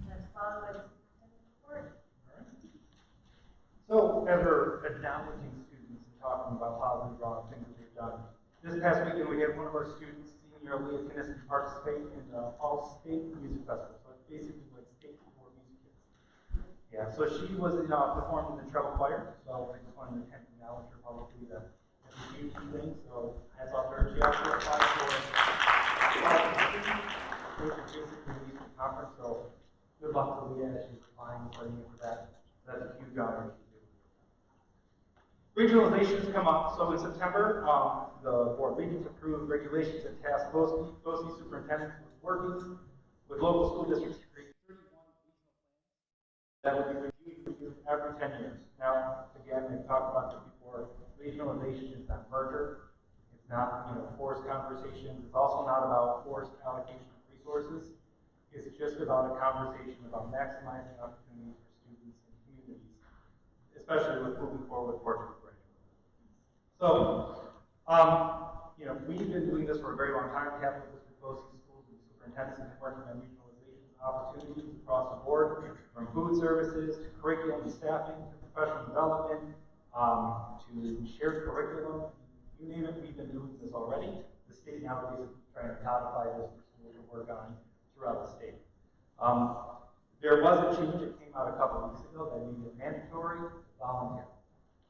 Let's follow the superintendent's report. So, after acknowledging students and talking about positive things that they've done, this past weekend we had one of our students, senior Leah Kinniski, participate in the All State Music Festival. So it's basically like state for music kids. Yeah, so she was performed in the treble choir. So I just wanted to acknowledge her publicly that that's a huge thing. So hats off to her. She also applied for the music conference. So good luck to Leah as she's applying and studying for that. That's a huge honor. Regionalizations come up. So in September, the board meetings approved regulations and tasked BOCES superintendents with working with local school districts to create 31 regional plans that will be reviewed every 10 years. Now, again, we've talked about this before. regionalization is not merger. It's not, forced conversations. It's also not about forced allocation of resources. It's just about a conversation about maximizing opportunities for students and communities, especially with moving forward with Portugal graduates. So, we've been doing this for a very long time. Capital District BOCES schools and superintendents have been working on regionalization opportunities across the board, from food services to curriculum and staffing to professional development to shared curriculum. You name it, we've been doing this already. The state now is trying to codify this for schools to work on throughout the state. There was a change that came out a couple of weeks ago that made it mandatory to volunteer.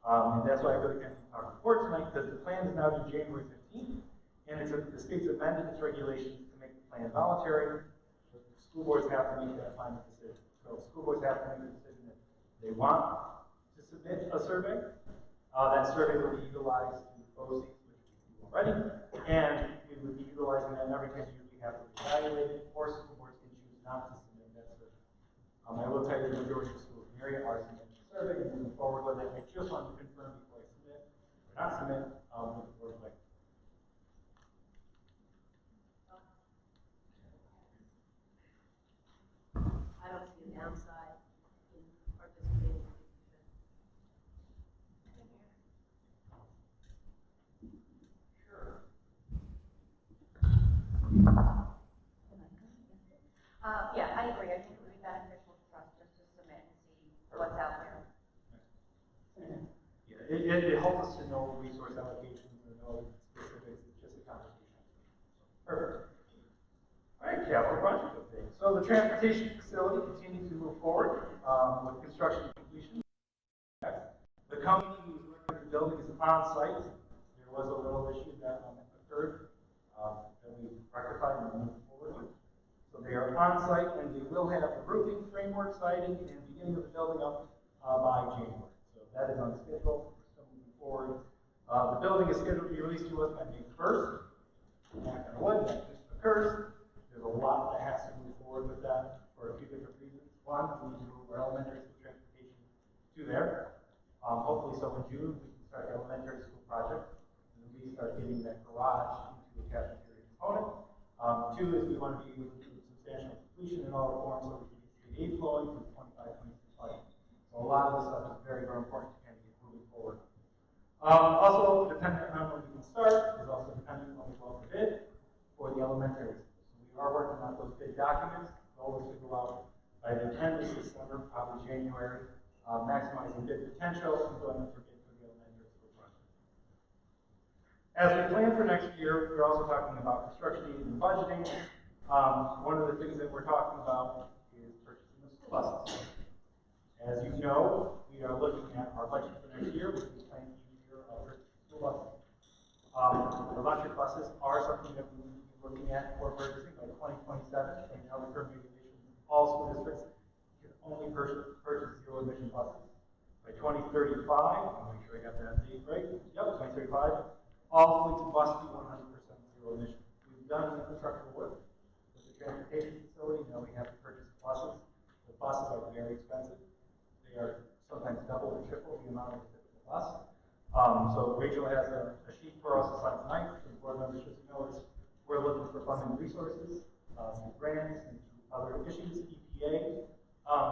And that's why I really can't talk report tonight, because the plan is now due January 15th, and the state's amended its regulations to make the plan voluntary, but the school boards have to make that final decision. So school boards have to make a decision that they want to submit a survey. That survey will be utilized in BOCES, which we do already, and we would be utilizing that every 10 years we have to evaluate it, or school boards can choose not to submit that survey. I will tell you the majority of schools in the area are submitting the survey and moving forward with it. I just want to confirm before I submit, or not submit, what the board would like. I don't see a downside in participating. Sure. Yeah, I agree. I think it would be beneficial for us just to submit and see what's out there. Yeah, it helps us to know resource allocations and know specifics. It's just a conversation. Perfect. All right, capital project update. So the transportation facility continues to move forward with construction completion. The company who is working on the building is on site. There was a little issue that occurred that we rectified and moved forward with. So they are on site, and they will have the roofing, framework, siding, and beginning of the building up by January. So that is on schedule. We're still moving forward. The building is scheduled to be released to us by May 1st. Knock on wood, that just occurs. There's a lot that has to move forward with that for a few different reasons. One, we need to move our elementary school transportation to there. Hopefully, so in June, we can start the elementary school project, and then we start getting that garage into a cafeteria component. Two is we want to be able to do substantial completion in all the forms so we can get state aid flowing for the 25-26 budget. So a lot of this stuff is very, very important to kind of get moving forward. Also, depending on when we can start, is also dependent on the well bid for the elementary school. So we are working on those bid documents. The goal is to go out by the end of December, probably January, maximizing bid potential and going for bid for the elementary school project. As we plan for next year, we're also talking about construction needs and budgeting. One of the things that we're talking about is purchasing of school buses. As you know, we are looking at our budget for next year, which we plan each year of purchasing school buses. Electric buses are something that we will be looking at for purchasing by 2027. Right now, the current regulations, all school districts can only purchase zero-emission buses. By 2035, I'll make sure I got that date right. Yep, 2035, all fleets must be 100% zero emission. We've done infrastructure work with the transportation facility. Now we have to purchase buses. The buses are very expensive. They are sometimes double or triple the amount of a typical bus. So Rachel has a sheet for us to sign tonight. The board members should know is we're looking for funding resources, through grants and through other issues. EPA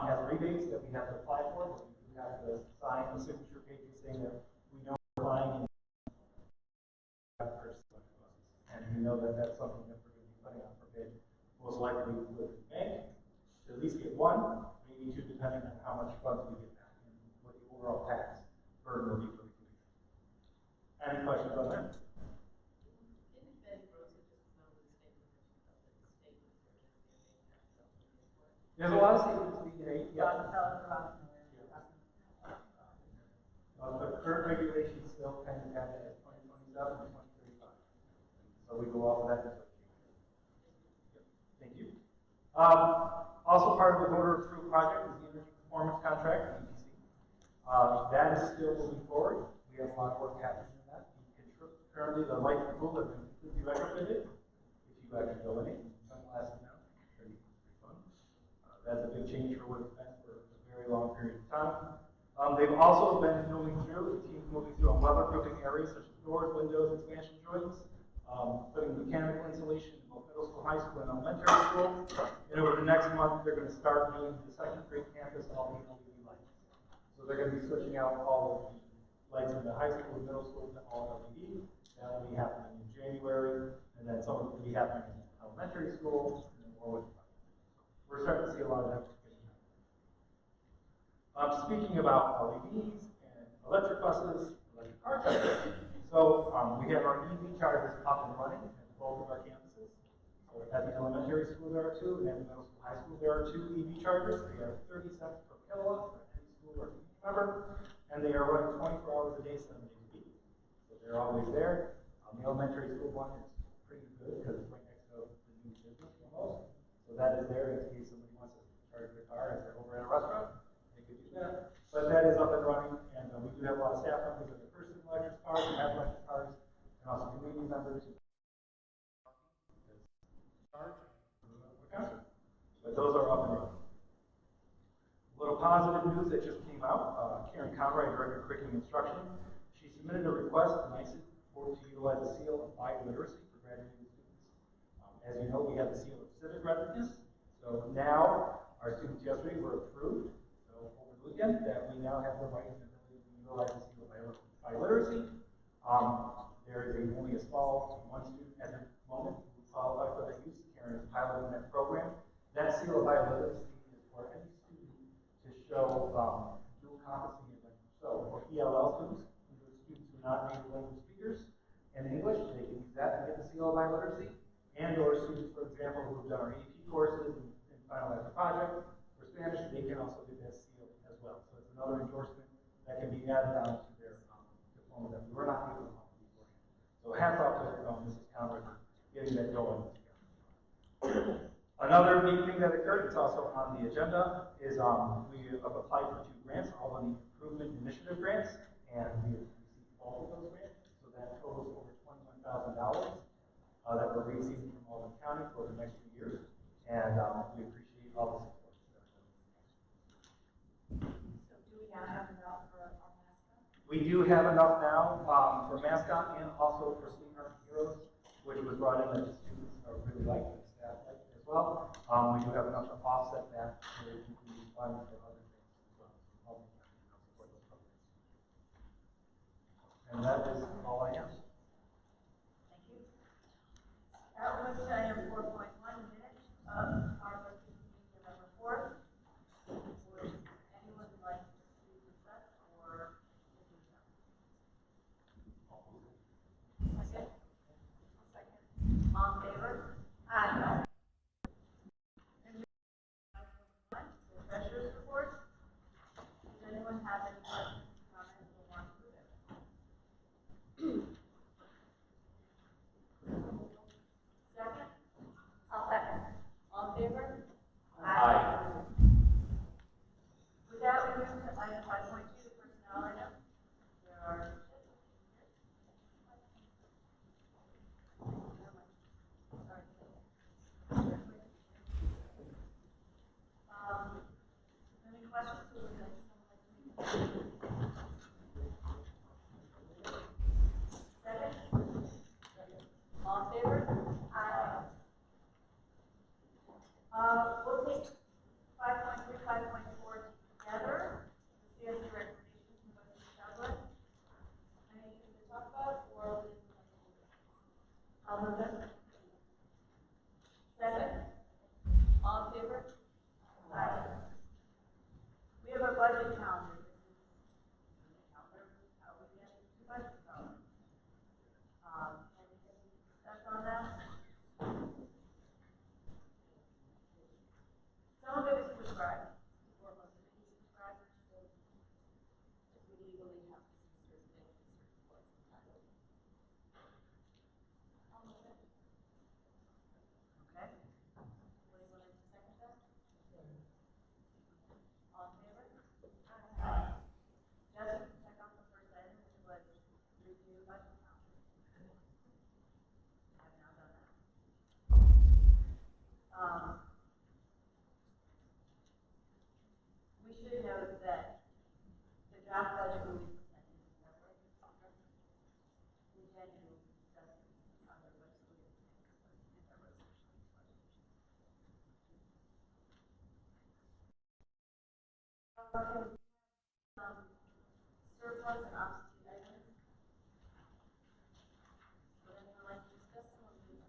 has rebates that we have to apply for, but we do have to sign a signature page saying that we know we're applying and have to purchase buses. And we know that that's something that we're going to be putting out for bid, most likely with the bank, to at least get one, maybe two, depending on how much funds we get back and what the overall tax burden will be for the community. Any questions on that? There's a lot of statements being made. Yeah. The current regulations still kind of have it as 2027 and 2035. So we go off of that. Thank you. Also part of the voter approved project is the energy performance contract, EPC. That is still moving forward. We have a lot of work happening in that. Currently, the light and pool have been completely retrofitted. If you actually go in, sunglasses now, pretty fun. That's a big change for what it's been for a very long period of time. They've also been moving through, the team's moving through on weatherproofing areas such as doors, windows, expansion joints, putting mechanical insulation in both middle school, high school, and elementary school. And over the next month, they're going to start doing the second grade campus all the LED lights. So they're going to be switching out all of the lights in the high school and middle school to all LED. That will be happening in January, and then some of it will be happening in elementary school, and then more with. We're starting to see a lot of that. Speaking about LEDs and electric buses, electric car chargers. So we have our EV chargers up and running at both of our campuses. So at the elementary school there are two, and at the middle school, high school there are two EV chargers. They are 30 cents per kilowatt for any school or community member, and they are running 24 hours a day, 7 days a week. So they're always there. The elementary school one is pretty good because it's right next to the new business almost. So that is there in case somebody wants to charge their car as they're over at a restaurant. But that is up and running, and we do have a lot of staff members that are personal electric cars, and have electric cars, and also community members who charge. But those are up and running. A little positive news that just came out. Karen Conroy, Director of Curriculum Instruction, she submitted a request to NICEAD to utilize the seal of bioliteracy for graduating students. As you know, we have the seal of civic readiness. So now our students yesterday were approved. Weekend, that we now have the right and ability to utilize the seal of bioliteracy. There is only a small one student at the moment who qualifies for that use. Karen is piloting that program. That seal of bioliteracy is for any student to show dual competency in language. So for ELL students, students who are not native language speakers in English, they can use that to get the seal of bioliteracy. And or students, for example, who have done our AP courses and finalized the project for Spanish, they can also get that seal as well. So it's another endorsement that can be added on to their diploma that we were not able to offer beforehand. So hats off to Mrs. Conrad for getting that going. Another neat thing that occurred, it's also on the agenda, is we have applied for 2 grants, all of the Improvement Initiative grants, and we have received all of those grants. So that totals over $21,000 that we're receiving from Albany County for the next few years. And we appreciate all the support. So do we now have enough for our mascot? We do have enough now for mascot and also for Sweetheart Heroes, which was brought in that the students really like and the staff like as well. We do have enough to offset that so we can use funds for other things as well. So support those programs. And that is all I have. Thank you. That was item 4.1, minutes of our November 4th. Would anyone like to discuss or second? Second. All in favor? Aye. The treasurer's report. Does anyone have any questions, comments, or want to move it? Second? I'll second. All in favor? Aye. With that, we move to item 5.2, personnel item. There are Surplus and obsolete items. Would anyone like to discuss some of these?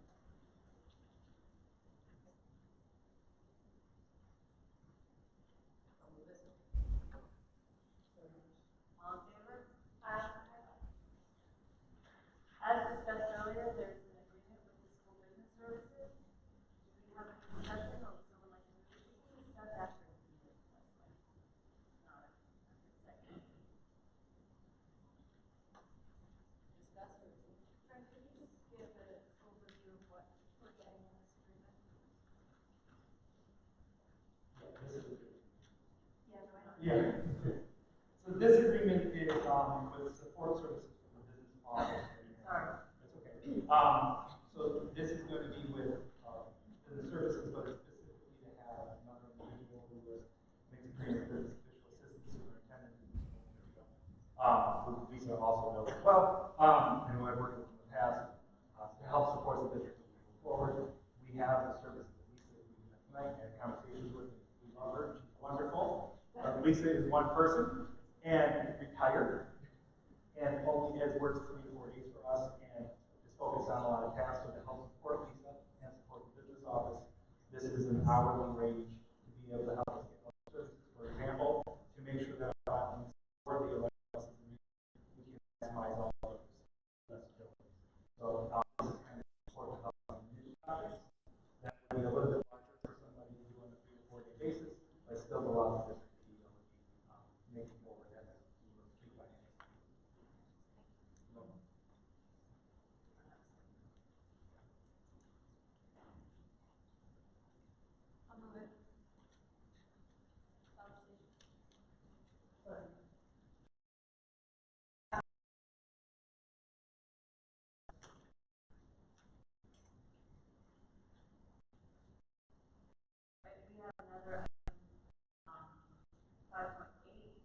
All in favor? Aye. As discussed earlier, there's an agreement with the school business services. Do we have any discussion or would someone like to discuss after? Not. Second. Discuss or? Frank, could you just give an overview of what we're getting in this agreement? Yeah, go ahead. Yeah. So this agreement is with support services for the business office. Sorry. That's okay. So this is going to be with business services, but it's specifically to have another individual who makes agreements with his official assistant superintendent. Who Lisa also knows as well, and who I've worked with in the past to help support the district moving forward. We have the services that Lisa is using tonight and conversations with. We love her. She's wonderful. Lisa is one person and retired, and only has worked 3 to 4 days for us, and is focused on a lot of tasks. So to help support Lisa and support the business office, this is an hourly wage to be able to help us get those services. For example, to make sure that our filings for the elections, we can maximize all of those flexibilities. So this is kind of support to help on new projects. That would be a little bit larger for somebody to do on a 3 to 4 day basis, but still allows the district to be able to be making forward as a street finance. I'll move it. Conversation. We have another 5.8 and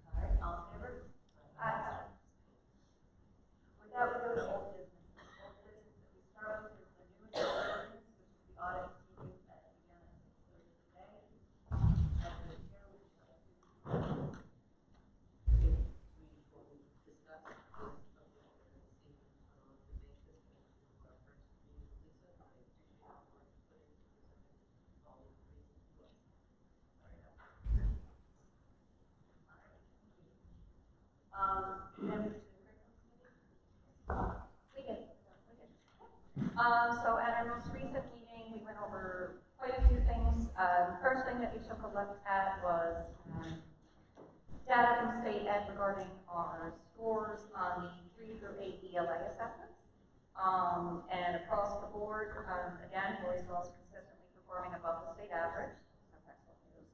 all right, all in favor? Aye. With that, we go to old business. Old business that we start with is the newest business, which is the audit meeting that began at 6:30 today. As the chair, we members of the curriculum committee? We can. So at our most recent meeting, we went over quite a few things. First thing that we took a look at was data from state ed regarding our scores on the 3 through 8 ELA assessments. And across the board, again, Voorheesville is consistently performing above the state average. That's excellent news.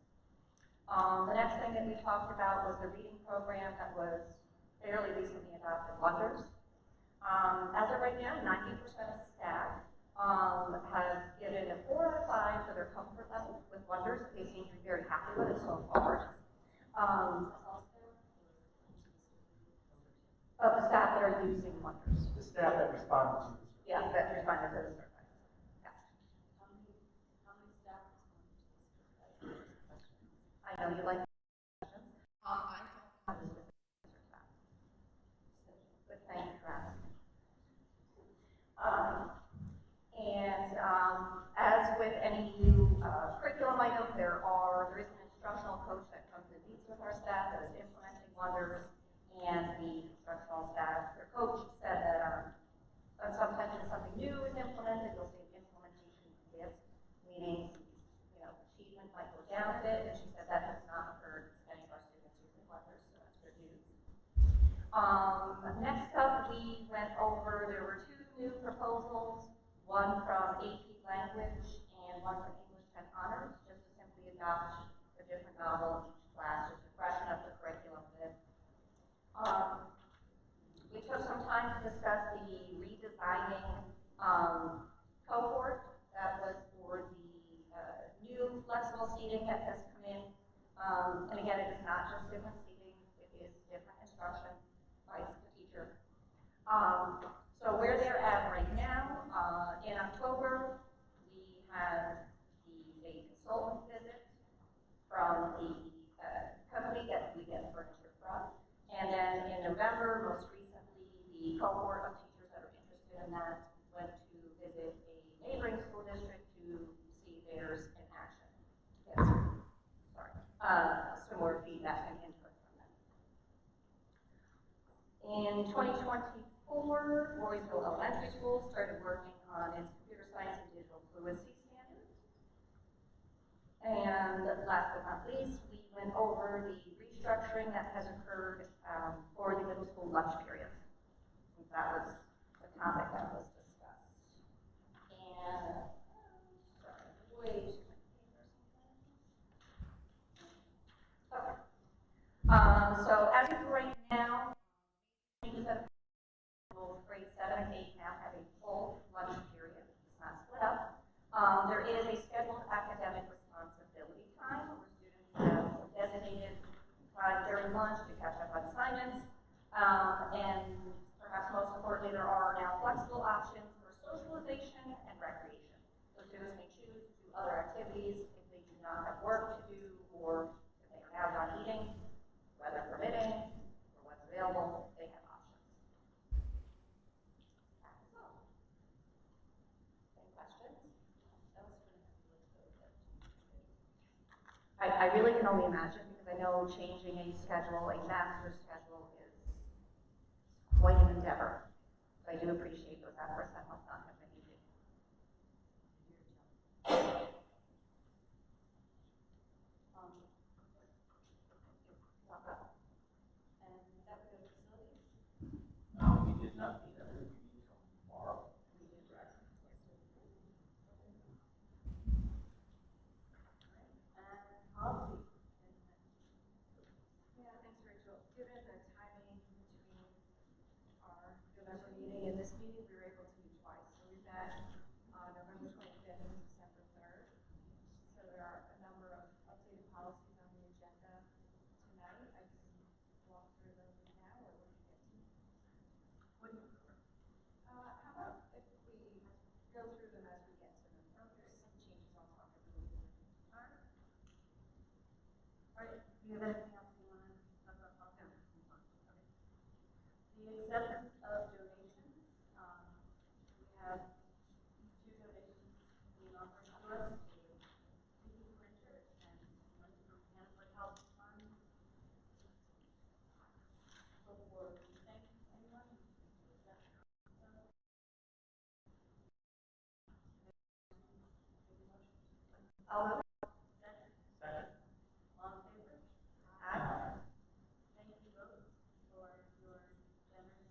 The next thing that we talked about was the reading program that was fairly recently adopted, Wonders. As of right now, 90% of staff have given a 4 out of 5 for their comfort level with Wonders. They seem to be very happy with it so far. Of the staff that are using Wonders. The staff that responded to this. Yeah, that responded to the survey. Yeah. How many staff responded to this survey? I know you like questions. I don't. But thank you for asking. As with any new curriculum item, there is an instructional coach that comes and meets with our staff that is implementing Wonders, and the instructional staff, their coach said that sometimes when something new is implemented, you'll see implementation dips, meaning, achievement might go down a bit, and she said that has not occurred with any of our students using Wonders, so that's good news. Next up, we went over, there were 2 new proposals, one from AP Language and one from English 10 Honors, just to simply adopt a different novel each class, just to freshen up the curriculum a bit. We took some time to discuss the redesigning flexible seating that has come in. And again, it is not just different seating, it is different instruction by the teacher. So where they're at right now, in October, we had a consultant visit from the company that we get furniture from. And then in November, most recently, the cohort of teachers that are interested in that went to visit a neighboring school district to see theirs in action. Yes, sorry. Some more feedback and input from them. In 2024, Voorheesville Elementary School started working on its computer science and digital fluency standards. And last but not least, we went over the restructuring that has occurred for the middle school lunch period. That was the topic that was discussed. And, sorry, way too many papers. Okay. So as of right now, changes that grade 7 and 8 now have a full lunch period. It's not split up. There is a scheduled academic responsibility time where students have designated time during lunch to catch up on assignments. And perhaps most importantly, there are now flexible options for socialization and recreation. So students may choose to do other activities if they do not have work to do or if they are now done eating, weather permitting, or what's available, they have options. Any questions? I really can only imagine because I know changing a schedule, a master's schedule, is quite an endeavor. So I do appreciate those efforts that must not have been easy. And that would go to facilities. We did not meet that. We meet tomorrow. We did, right? And policy. Yeah, thanks, Rachel. Given the timing between our November meeting and this meeting, we were able to meet twice. So we've met November 25th and December 3rd. So there are a number of updated policies on the agenda tonight. I can walk through those now, or what do you get to? What do you prefer? How about if we go through them as we get to them? Or if there's some changes, I'll talk a little bit. All right. All right. Do you have anything else you want to talk about? Okay. The acceptance of donations. We have two donations being offered to us, a 3D printer and money from Hanford Health Fund. Before we thank anyone, I'll move. Second. All in favor? Aye. Thank you both for your generous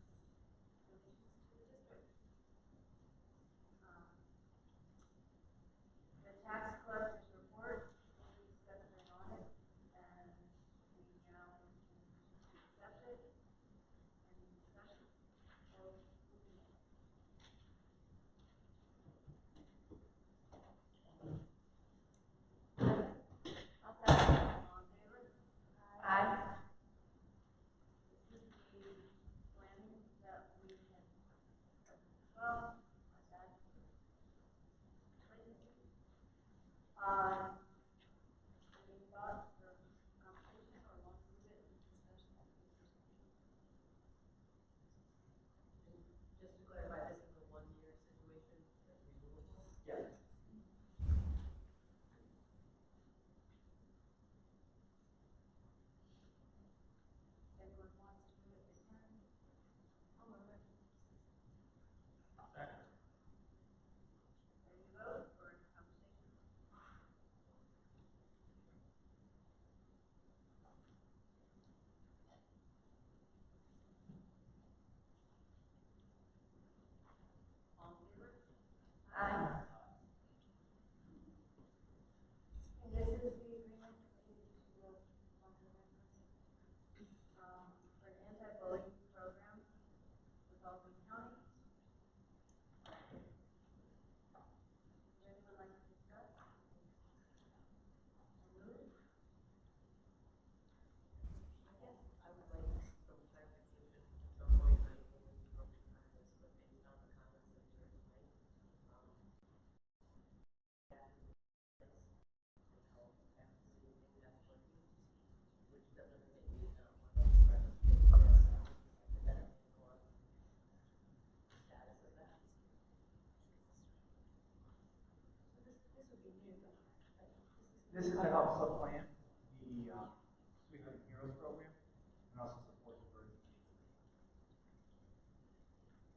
This is to help supplant the Sweetheart Heroes program and also support the birds.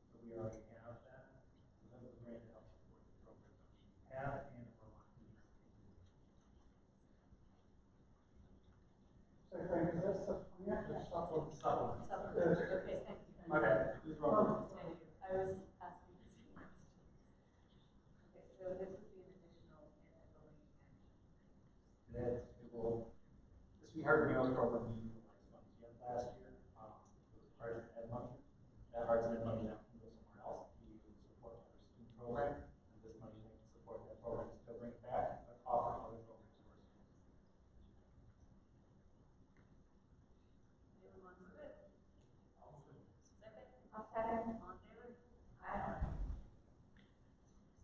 So we already have that. So this is a grant to help support the program that we have and we're wanting to expand. So Frank, is that supplement or supplement? Supplement. Okay, thank you. My bad. Please roll. Thank you. I was asking this next. Okay, so this would be an additional anti-bullying action. It will, the Sweetheart Heroes program we utilized funds yet last year. It was Hearts and Ed money. That Hearts and Ed money now can go somewhere else to support other student programs. And this money can support that program, still bring it back, but offer other programs to our students. Anyone want to move it? Second? I'll second. All in favor? Aye.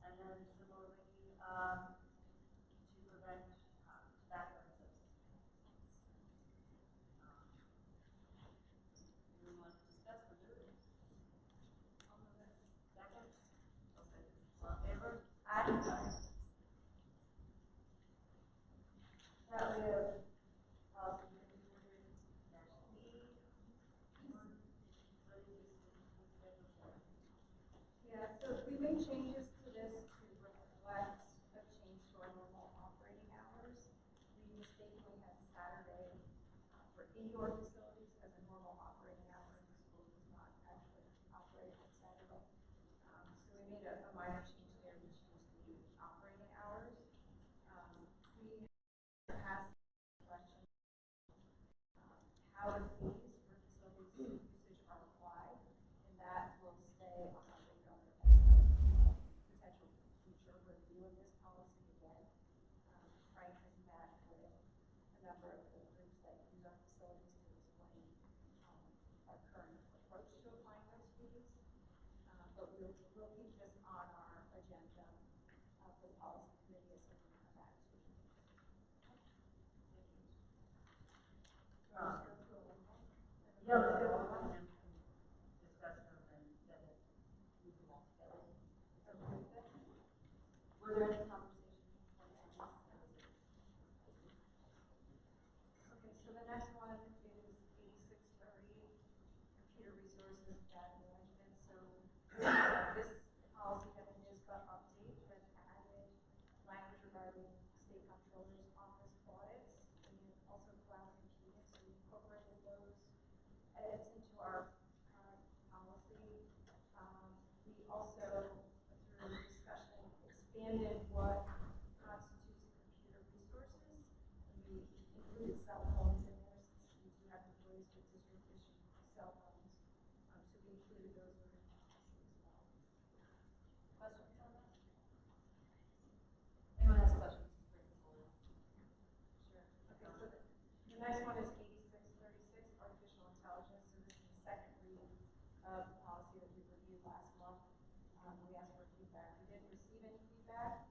And then similarly, to prevent tobacco and substance abuse. Anyone want to discuss or move it? I'll move it. Second? I'll second. All in favor? Aye. Now we have policy 54-E. Yeah, so we made changes to this to reflect a change to our normal operating hours. We mistakenly had Saturday for indoor facilities as a normal operating hour, and the school does not actually operate on Saturday. So we made a minor change there. We changed the operating hours. We asked the question, how the fees for facilities usage are applied, and that will stay on our radar as a potential future review of this policy again. Frank has met with a number of the groups that use our facilities to explain our current approach to applying those fees. But we'll keep this on our agenda for the policy committee as something to come back to. Yeah, let's go on and discuss them and then move them all together. Were there any conversations? Okay, so the next one is 8630, computer resources and data management. So this policy has a NISBA update that added language regarding state comptroller's office audits and also cloud computing. So we incorporated those edits into our current policy. We also, through discussion, expanded what constitutes computer resources. And we included cell phones in there since we do have employees with district issued cell phones. So we included those within the policy as well. Questions on that? Anyone has questions? Bring them forward. Sure. Okay, so the next one is 8636, artificial intelligence. So this is the second read of the policy that we reviewed last month. We asked for feedback. We didn't receive any feedback.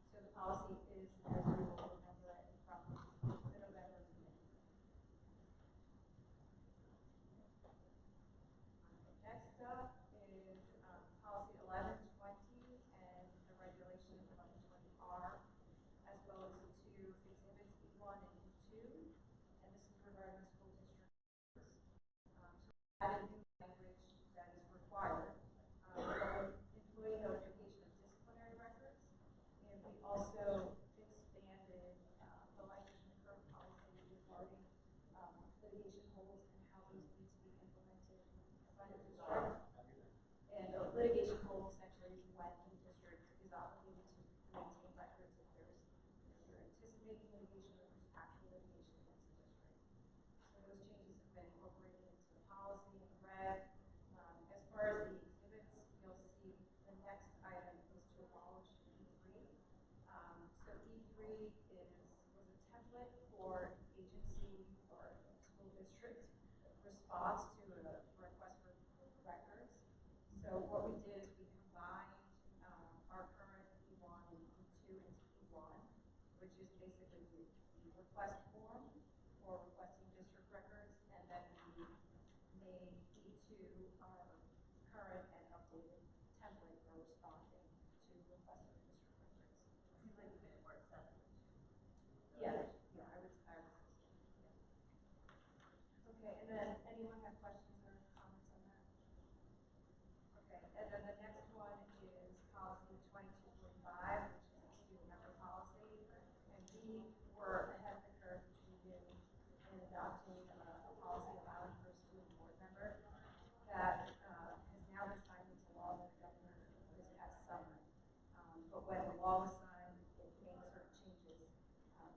So the policy is, as you will remember it from the November meeting. Next up is policy 1120 and the regulation of 1120R, as well as the two exhibits, E1 and E2. And this is regarding school district. Added new language that is required. Employee notification of disciplinary records. And we also expanded the language in the current policy regarding litigation holds and how those need to be implemented by the district. And litigation hold essentially is when the district is obligated to maintain records if they're anticipating litigation or there's actual litigation against the district. So those changes have been incorporated into the policy in red. As far as the exhibits, you'll see the next item is to abolish E3. So E3 was a template for agency or school district response to a request for records. So what we did is we combined our current E1 and E2 into E1, which is basically the request form for requesting district records, and then we made E2 our current and updated template for responding to requests for district records. Seems like you made it then anyone have questions or comments on that? Okay, and then the next one is policy 2245, which is the student member policy. And we were ahead of the curve, which we knew, in adopting a policy allowing for a student board member that has now been signed into law by the governor this past summer. But when the law was signed, it made certain changes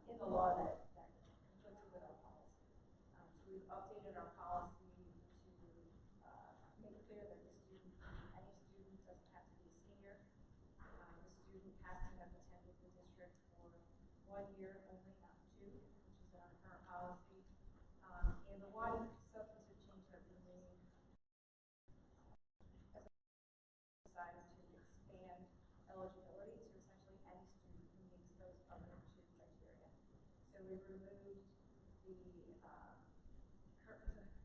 in the law that conflicted with our policy. So we've updated our policy to make clear that any student doesn't have to be a senior. The student has to have attended the district for 1 year only, not 2, which is in our current policy. And the one substantive change that we made as decided to expand eligibility to essentially any student who meets those other 2 criteria. So we removed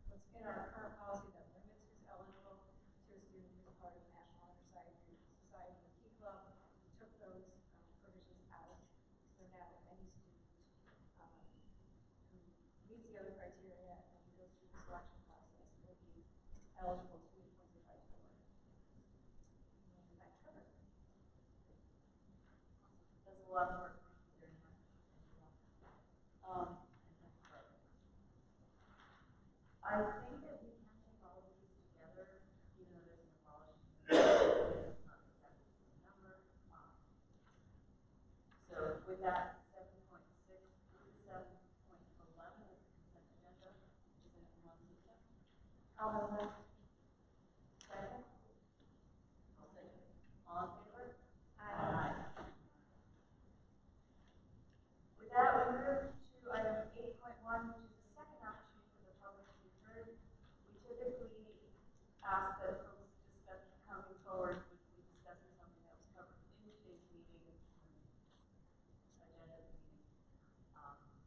what's in our current policy that limits who's eligible to a student who's part of the National Honor Society or Key Club. We took those provisions out. So now any student who meets the other criteria and goes through the selection process will be eligible to be appointed by the board. And that covers it. That's a lot of work. Very much. I think that we can take all of these together, even though there's an abolishment. It's not exactly the same number. So with that, 7.6 through 7.11 is the consent agenda. Is it in one system? I'll move it. Second? I'll second. All in favor? Aye. With that, we move to item 8.1, which is the second opportunity for the public to be heard. We typically ask that folks discuss coming forward would be discussing something that was covered in today's meeting, agenda of the meeting.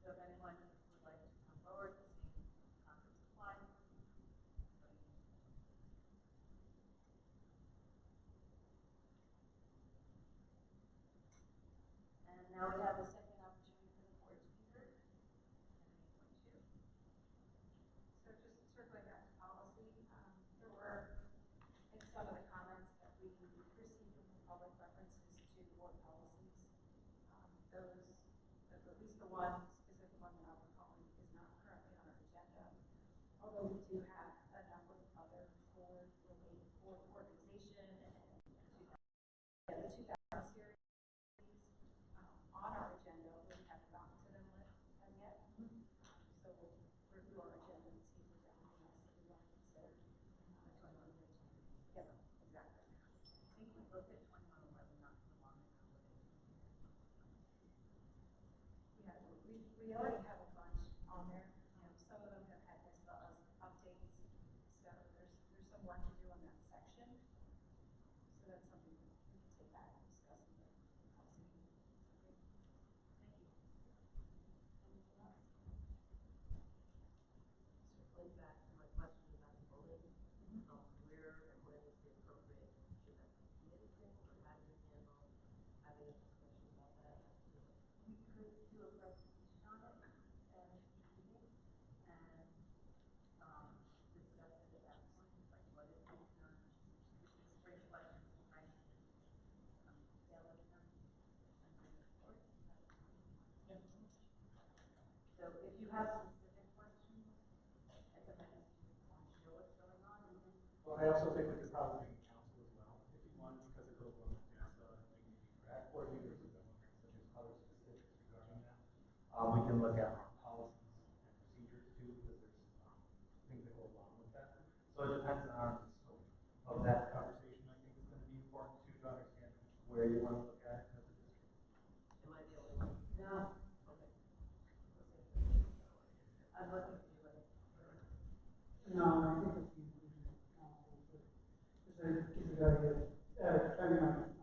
So if anyone would like to come forward, the same concepts apply. And now we have the second opportunity for the board to be heard. Item 8.2. So just circling back to policy, there were, in some of the comments that we received from the public, references to board policies. Those, at least the one specific one that I'm recalling, is not currently on our agenda. Although we do have a number of other board-related board organization and the 2000 series on our agenda. We haven't gotten to them yet. So we'll review our agenda and see if there's anything else that we want to consider. Yep, exactly. I think we looked at 2111 not too long ago. Yeah, we already have a bunch on there. Some of them have had updates. So there's some work to do on that section. So that's something we can take back and discuss in the policy meeting. Thank you. Anything else? Circling back to my question about the bullying, where and when is the appropriate, should that be communicating or how do you handle having a discussion about that? We could do a presentation on it and meeting and discuss it at that point, like what is being done, just bring questions and try to detail it them and bring it forward. So if you have specific questions at the next meeting, want to share what's going on, and then Well, I also think we could probably bring council as well, if you want, because it goes along with JASA, and we can be track, or if there's a government, so there's other specifics regarding that. We can look at our policies and procedures too, because there's things that go along with that. So it depends on the scope of that conversation. I think is going to be important too, to understand where you want to look at it as a district. am I the only one? No. Okay. I'm looking for you, like, No, I think it's the inclusion of council, but it's a good idea. Depending on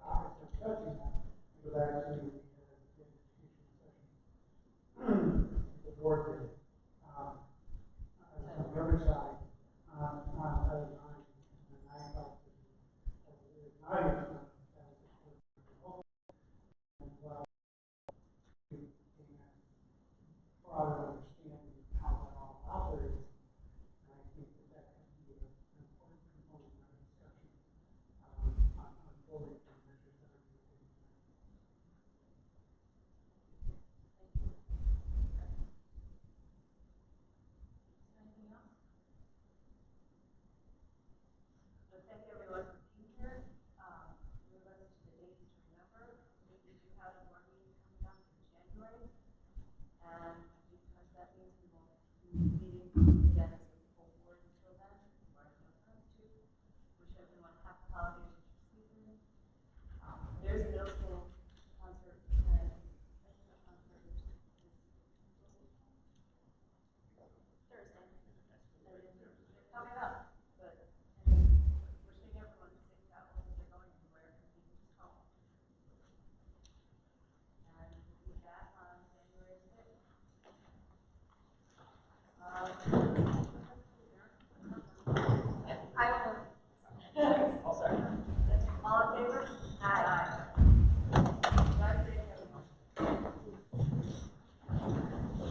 topics I'm touching on, I go back to the education session. The board did. I was on the other side, on Title IX, and I felt that as an audience member, that was important. And well, to gain a broader understanding of how that all operates. Um,